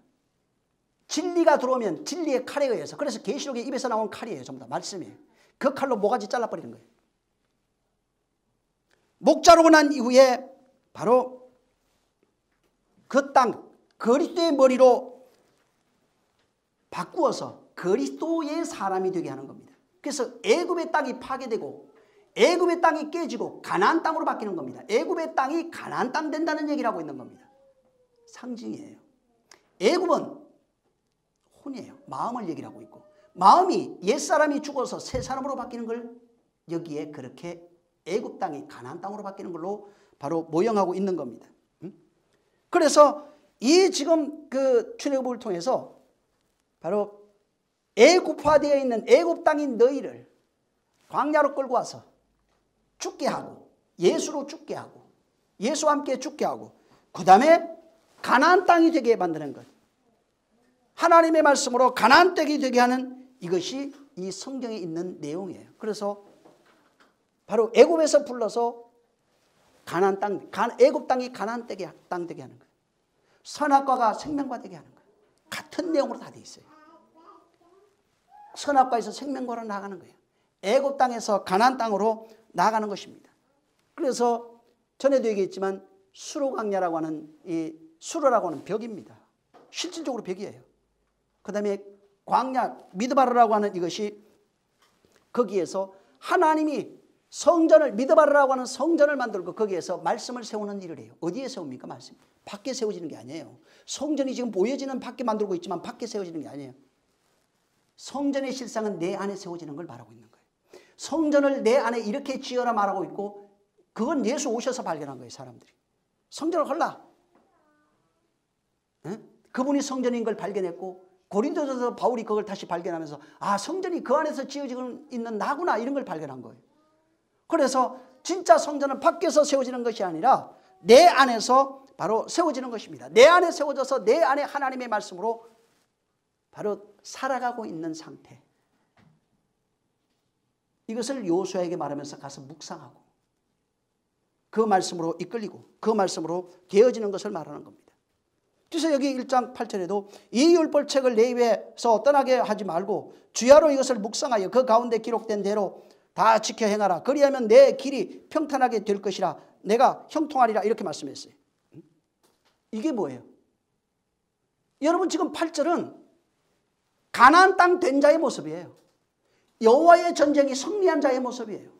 진리가 들어오면 진리의 칼에 의해서, 그래서 계시록의 입에서 나온 칼이에요. 전부 다 말씀이에요. 그 칼로 모가지 잘라버리는 거예요. 목 자르고 난 이후에 바로 그 땅, 그리스도의 머리로 바꾸어서 그리스도의 사람이 되게 하는 겁니다. 그래서 애굽의 땅이 파괴되고 애굽의 땅이 깨지고 가나안 땅으로 바뀌는 겁니다. 애굽의 땅이 가나안 땅 된다는 얘기를 하고 있는 겁니다. 상징이에요. 애굽은 혼이에요. 마음을 얘기를 하고 있고, 마음이 옛사람이 죽어서 새 사람으로 바뀌는 걸 여기에 그렇게 애굽 땅이 가나안 땅으로 바뀌는 걸로 바로 모형하고 있는 겁니다. 그래서 이 지금 그 출애굽을 통해서 바로 애굽화되어 있는 애굽 땅인 너희를 광야로 끌고 와서 죽게 하고, 예수로 죽게 하고, 예수와 함께 죽게 하고, 그 다음에 가나안 땅이 되게 만드는 것, 하나님의 말씀으로 가나안 땅이 되게 하는 이것이 이 성경에 있는 내용이에요. 그래서 바로 애굽에서 불러서 가나안 땅, 애굽 땅이 가나안 땅 되게 하는 거예요. 선악과가 생명과 되게 하는 거예요. 같은 내용으로 다 돼 있어요. 선악과에서 생명과로 나가는 거예요. 애굽 땅에서 가나안 땅으로 나가는 것입니다. 그래서 전에도 얘기했지만 수로광야라고 하는 이 수로라고 하는 벽입니다. 실질적으로 벽이에요. 그 다음에 광야 미드바르라고 하는 이것이 거기에서 하나님이 성전을, 미드바르라고 하는 성전을 만들고 거기에서 말씀을 세우는 일을 해요. 어디에 세웁니까? 말씀. 밖에 세워지는 게 아니에요. 성전이 지금 보여지는 밖에 만들고 있지만 밖에 세워지는 게 아니에요. 성전의 실상은 내 안에 세워지는 걸 말하고 있는 거예요. 성전을 내 안에 이렇게 지어라 말하고 있고, 그건 예수 오셔서 발견한 거예요. 사람들이 성전을 헐라, 그분이 성전인 걸 발견했고, 고린도전서 바울이 그걸 다시 발견하면서 성전이 그 안에서 지어지고 있는 나구나, 이런 걸 발견한 거예요. 그래서 진짜 성전은 밖에서 세워지는 것이 아니라 내 안에서 바로 세워지는 것입니다. 내 안에 세워져서 내 안에 하나님의 말씀으로 바로 살아가고 있는 상태. 이것을 여호수아에게 말하면서 가서 묵상하고 그 말씀으로 이끌리고 그 말씀으로 되어지는 것을 말하는 겁니다. 그래서 여기 1장 8절에도 이 율법책을 내 입에서 떠나게 하지 말고 주야로 이것을 묵상하여 그 가운데 기록된 대로 다 지켜 행하라. 그리하면 내 길이 평탄하게 될 것이라. 내가 형통하리라. 이렇게 말씀했어요. 이게 뭐예요? 여러분 지금 8절은 가나안 땅 된 자의 모습이에요. 여호와의 전쟁이 승리한 자의 모습이에요.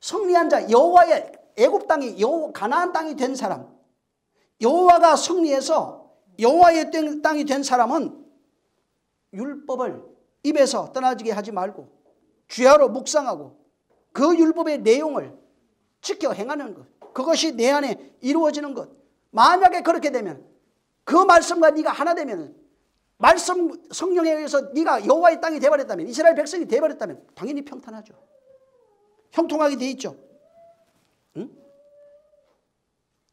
승리한 자, 여호와의 애굽 땅이 가나안 땅이 된 사람, 여호와가 승리해서 여호와의 땅이 된 사람은 율법을 입에서 떠나지게 하지 말고 주야로 묵상하고 그 율법의 내용을 지켜 행하는 것, 그것이 내 안에 이루어지는 것. 만약에 그렇게 되면 그 말씀과 네가 하나 되면, 말씀 성령에 의해서 네가 여호와의 땅이 되어버렸다면, 이스라엘 백성이 되어버렸다면 당연히 평탄하죠. 형통하게 돼 있죠. 응?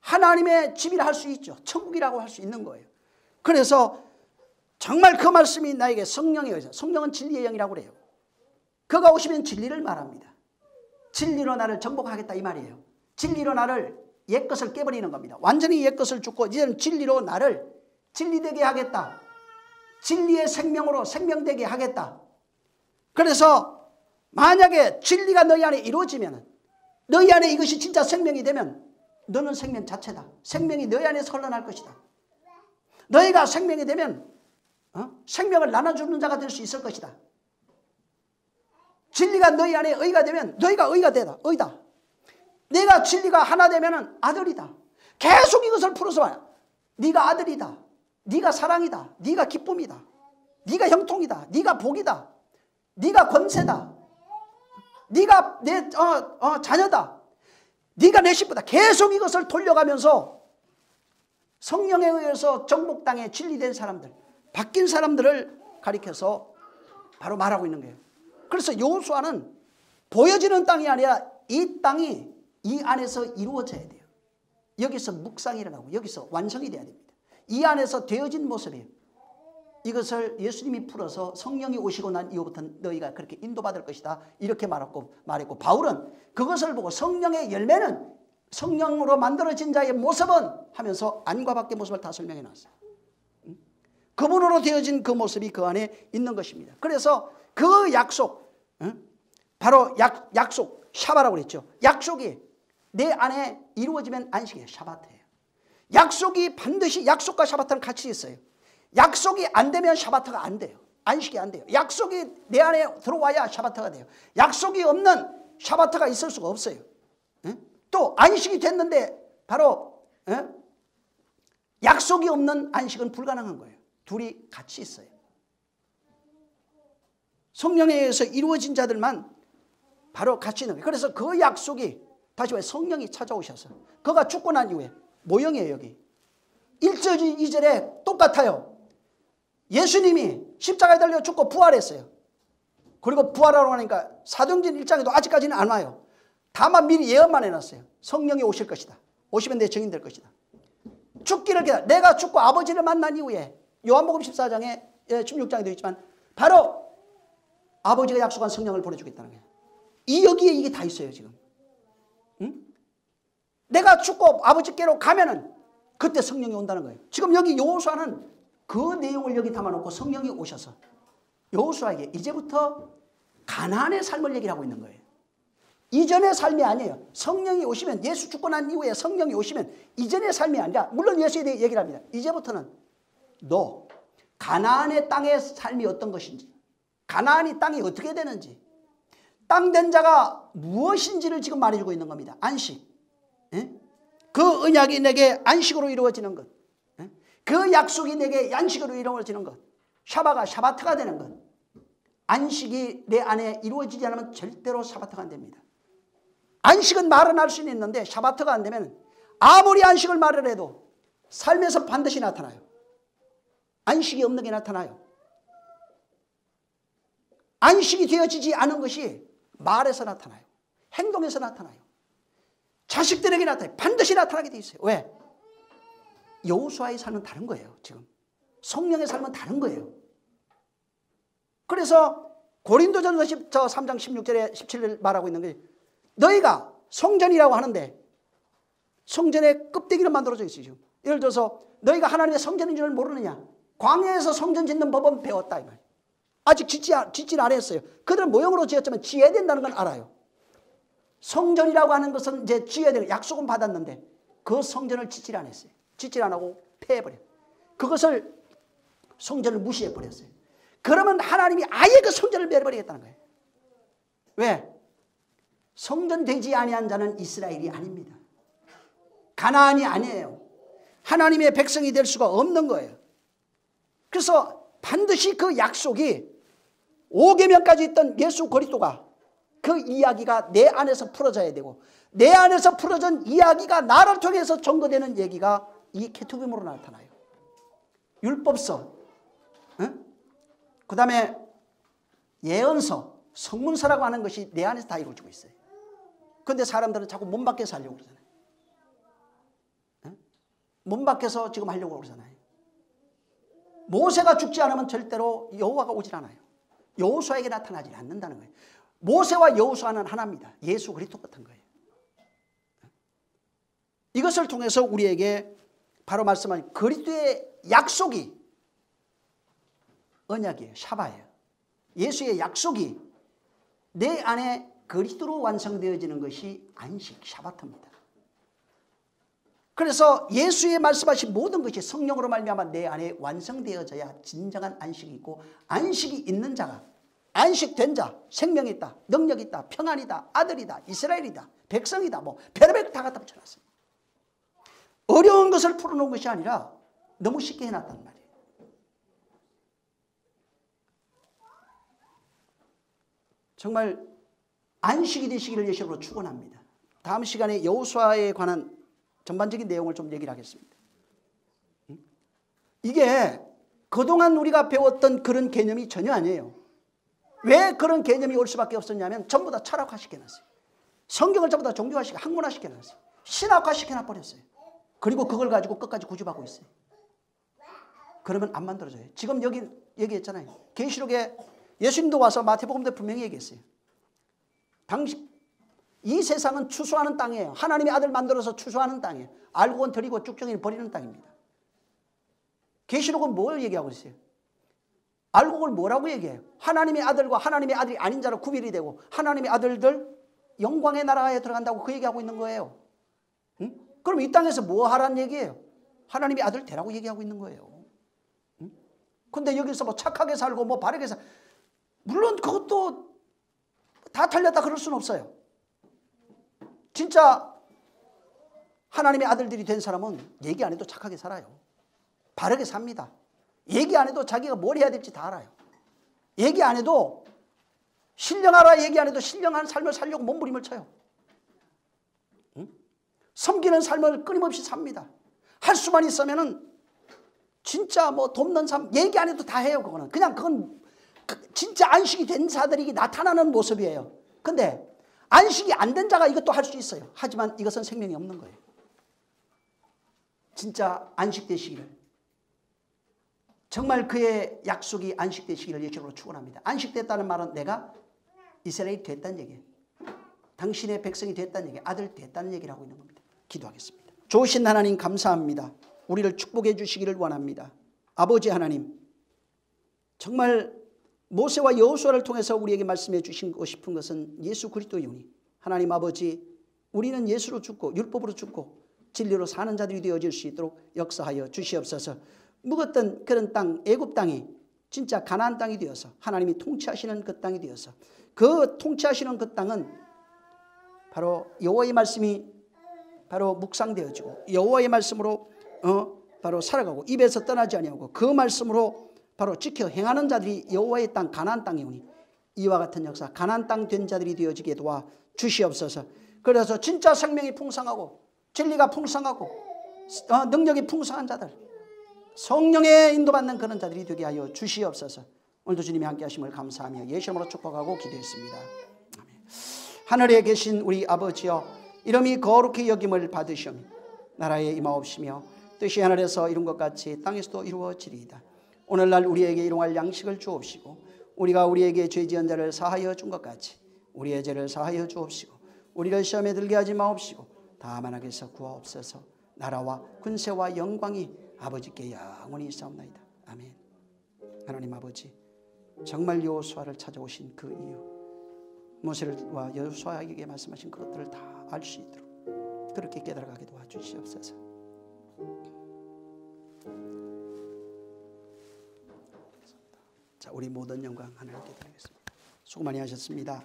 하나님의 집이라 할 수 있죠. 천국이라고 할 수 있는 거예요. 그래서 정말 그 말씀이 나에게 성령에 의해서, 성령은 진리의 영이라고 그래요. 그가 오시면 진리를 말합니다. 진리로 나를 정복하겠다 이 말이에요. 진리로 나를 옛것을 깨버리는 겁니다. 완전히 옛것을 죽고 이제는 진리로 나를 진리되게 하겠다. 진리의 생명으로 생명되게 하겠다. 그래서 만약에 진리가 너희 안에 이루어지면, 너희 안에 이것이 진짜 생명이 되면 너는 생명 자체다. 생명이 너희 안에서 흘러날 것이다. 너희가 생명이 되면 생명을 나눠주는 자가 될 수 있을 것이다. 진리가 너희 안에 의가 되면 너희가 의가 되다. 의다. 내가 진리가 하나 되면 아들이다. 계속 이것을 풀어서 봐요. 네가 아들이다. 네가 사랑이다. 네가 기쁨이다. 네가 형통이다. 네가 복이다. 네가 권세다. 네가 내 자녀다. 네가 내 식구다. 계속 이것을 돌려가면서 성령에 의해서 정복당에 진리된 사람들, 바뀐 사람들을 가리켜서 바로 말하고 있는 거예요. 그래서 여호수아는 보여지는 땅이 아니라 이 땅이 이 안에서 이루어져야 돼요. 여기서 묵상이 일어나고 여기서 완성이 돼야 됩니다. 이 안에서 되어진 모습이에요. 이것을 예수님이 풀어서 성령이 오시고 난 이후부터 너희가 그렇게 인도받을 것이다 이렇게 말했고, 바울은 그것을 보고 성령의 열매는, 성령으로 만들어진 자의 모습은 하면서 안과 밖의 모습을 다 설명해 놨어요. 그분으로 되어진 그 모습이 그 안에 있는 것입니다. 그래서 그 약속, 바로 약속, 샤바라고 그랬죠. 약속이 내 안에 이루어지면 안식이에요. 샤바트예요. 약속이 반드시, 약속과 샤바트는 같이 있어요. 약속이 안 되면 샤바트가 안 돼요. 안식이 안 돼요. 약속이 내 안에 들어와야 샤바트가 돼요. 약속이 없는 샤바트가 있을 수가 없어요. 또 안식이 됐는데 바로 약속이 없는 안식은 불가능한 거예요. 둘이 같이 있어요. 성령에 의해서 이루어진 자들만 바로 같이 있는 거예요. 그래서 그 약속이 다시 말해 성령이 찾아오셔서, 그가 죽고 난 이후에 모형이에요. 여기 1절 2절에 똑같아요. 예수님이 십자가에 달려 죽고 부활했어요. 그리고 부활하러 하니까 사도행전 1장에도 아직까지는 안 와요. 다만 미리 예언만 해놨어요. 성령이 오실 것이다. 오시면 내 증인 될 것이다. 죽기를 기다려. 내가 죽고 아버지를 만난 이후에 요한복음 14장에 16장에 되어 있지만 바로 아버지가 약속한 성령을 보내주겠다는 거예요. 여기에 이게 다 있어요 지금. 응? 내가 죽고 아버지께로 가면은 그때 성령이 온다는 거예요. 지금 여기 여호수아는 그 내용을 여기 담아놓고 성령이 오셔서 여호수아에게 이제부터 가나안의 삶을 얘기하고 있는 거예요. 이전의 삶이 아니에요. 성령이 오시면, 예수 죽고 난 이후에 성령이 오시면 이전의 삶이 아니라, 물론 예수에 대해 얘기를 합니다. 이제부터는 너 가나안의 땅의 삶이 어떤 것인지, 가나안이 땅이 어떻게 되는지, 땅된 자가 무엇인지를 지금 말해주고 있는 겁니다. 안식. 그 언약이 내게 안식으로 이루어지는 것, 그 약속이 내게 안식으로 이루어지는 것, 샤바가 샤바트가 되는 것. 안식이 내 안에 이루어지지 않으면 절대로 샤바트가 안 됩니다. 안식은 말은 할 수는 있는데 샤바트가 안 되면 아무리 안식을 말을 해도 삶에서 반드시 나타나요. 안식이 없는 게 나타나요. 안식이 되어지지 않은 것이 말에서 나타나요. 행동에서 나타나요. 자식들에게 나타나요. 반드시 나타나게 돼 있어요. 왜? 여호수아의 삶은 다른 거예요. 지금 성령의 삶은 다른 거예요. 그래서 고린도전서 3장 16절에 17절 말하고 있는 거예요. 너희가 성전이라고 하는데 성전의 껍데기를 만들어져 있어요. 지금. 예를 들어서 너희가 하나님의 성전인 줄 모르느냐. 광야에서 성전 짓는 법은 배웠다 이 말이에요. 아직 짓질 안 했어요. 그들은 모형으로 지었지만 지어야 된다는 건 알아요. 성전이라고 하는 것은 이제 지어야 되는, 약속은 받았는데 그 성전을 짓질 안 했어요. 짓질 안 하고 폐해버려요. 그것을 성전을 무시해버렸어요. 그러면 하나님이 아예 그 성전을 내버리겠다는 거예요. 왜? 성전 되지 아니한 자는 이스라엘이 아닙니다. 가나안이 아니에요. 하나님의 백성이 될 수가 없는 거예요. 그래서 반드시 그 약속이 5계명까지 있던 예수 그리스도가 그 이야기가 내 안에서 풀어져야 되고, 내 안에서 풀어진 이야기가 나를 통해서 증거되는 얘기가 이 케투빔으로 나타나요. 율법서, 그 다음에 예언서, 성문서라고 하는 것이 내 안에서 다 이루어지고 있어요. 그런데 사람들은 자꾸 몸 밖에서 하려고 그러잖아요. 몸 밖에서 지금 하려고 그러잖아요. 모세가 죽지 않으면 절대로 여호와가 오질 않아요. 여호수아에게 나타나지 않는다는 거예요. 모세와 여호수아는 하나입니다. 예수 그리스도 같은 거예요. 이것을 통해서 우리에게 바로 말씀하신 그리스도의 약속이 언약이에요. 샤바예요. 예수의 약속이 내 안에 그리스도로 완성되어지는 것이 안식, 샤바트입니다. 그래서 예수의 말씀하신 모든 것이 성령으로 말미암아 내 안에 완성되어져야 진정한 안식이 있고, 안식이 있는 자가, 안식된 자, 생명이 있다, 능력이 있다, 평안이다, 아들이다, 이스라엘이다, 백성이다, 뭐 별의별 다 갖다 붙여놨어요. 어려운 것을 풀어놓은 것이 아니라 너무 쉽게 해놨단 말이에요. 정말 안식이 되시기를 예수로 축원합니다. 다음 시간에 여호수아에 관한 전반적인 내용을 좀 얘기를 하겠습니다. 이게 그동안 우리가 배웠던 그런 개념이 전혀 아니에요. 왜 그런 개념이 올 수밖에 없었냐면 전부 다 철학화시켜놨어요. 성경을 전부 다 종교화시켜, 학문화시켜놨어요. 신학화시켜놔버렸어요. 그리고 그걸 가지고 끝까지 구집하고 있어요. 그러면 안 만들어져요. 지금 여기 얘기했잖아요. 계시록에 예수님도 와서 마태복음도 분명히 얘기했어요. 이 세상은 추수하는 땅이에요. 하나님의 아들 만들어서 추수하는 땅이에요. 알곡은 드리고 쭉정이는 버리는 땅입니다. 계시록은 뭘 얘기하고 있어요? 알곡을 뭐라고 얘기해요? 하나님의 아들과 하나님의 아들이 아닌 자로 구별이 되고, 하나님의 아들들 영광의 나라에 들어간다고 그 얘기하고 있는 거예요. 응? 그럼 이 땅에서 뭐 하라는 얘기예요? 하나님의 아들 되라고 얘기하고 있는 거예요. 근데 여기서 뭐 착하게 살고 뭐 바르게 살고, 물론 그것도 다 틀렸다 그럴 수는 없어요. 진짜 하나님의 아들들이 된 사람은 얘기 안 해도 착하게 살아요. 바르게 삽니다. 얘기 안 해도 자기가 뭘 해야 될지 다 알아요. 얘기 안 해도, 신령하라 얘기 안 해도 신령한 삶을 살려고 몸부림을 쳐요. 섬기는 삶을 끊임없이 삽니다. 할 수만 있으면은 진짜 뭐 돕는 삶, 얘기 안 해도 다 해요. 그거는 그냥 그건 진짜 안식이 된 자들이 나타나는 모습이에요. 근데 안식이 안 된 자가 이것도 할 수 있어요. 하지만 이것은 생명이 없는 거예요. 진짜 안식되시기를, 정말 그의 약속이 안식되시기를 예수로 축원합니다. 안식됐다는 말은 내가 이스라엘이 됐다는 얘기예요. 당신의 백성이 됐다는 얘기예요. 아들 됐다는 얘기를 하고 있는 겁니다. 기도하겠습니다. 좋으신 하나님 감사합니다. 우리를 축복해 주시기를 원합니다. 아버지 하나님, 정말 모세와 여호수아를 통해서 우리에게 말씀해 주시고 싶은 것은 예수 그리스도이오니, 하나님 아버지, 우리는 예수로 죽고 율법으로 죽고 진리로 사는 자들이 되어질 수 있도록 역사하여 주시옵소서. 묵었던 그런 땅, 애굽 땅이 진짜 가나안 땅이 되어서 하나님이 통치하시는 그 땅이 되어서, 그 통치하시는 그 땅은 바로 여호와의 말씀이 바로 묵상되어지고 여호와의 말씀으로 바로 살아가고 입에서 떠나지 아니하고 그 말씀으로 바로 지켜 행하는 자들이 여호와의 땅 가나안 땅이오니, 이와 같은 역사 가나안 땅 된 자들이 되어지게 도와 주시옵소서. 그래서 진짜 생명이 풍성하고 진리가 풍성하고 능력이 풍성한 자들, 성령의 인도받는 그런 자들이 되게 하여 주시옵소서. 오늘도 주님이 함께 하심을 감사하며 예수 이름으로 축복하고 기도했습니다. 아멘. 하늘에 계신 우리 아버지여, 이름이 거룩히 여김을 받으시오며 나라에 임하옵시며 뜻이 하늘에서 이룬 것 같이 땅에서도 이루어지리이다. 오늘날 우리에게 일용할 양식을 주옵시고 우리가 우리에게 죄 지은 자를 사하여 준 것 같이 우리의 죄를 사하여 주옵시고 우리를 시험에 들게 하지 마옵시고 다만 악에서 구하옵소서. 나라와 군세와 영광이 아버지께 영원히 있사옵나이다. 아멘. 하나님 아버지, 정말 여호수아를 찾아오신 그 이유, 모세와 여호수아에게 말씀하신 그것들을 다 알 수 있도록 그렇게 깨달아가게 도와주시옵소서. 자, 우리 모든 영광 하나님께 드리겠습니다. 수고 많이 하셨습니다.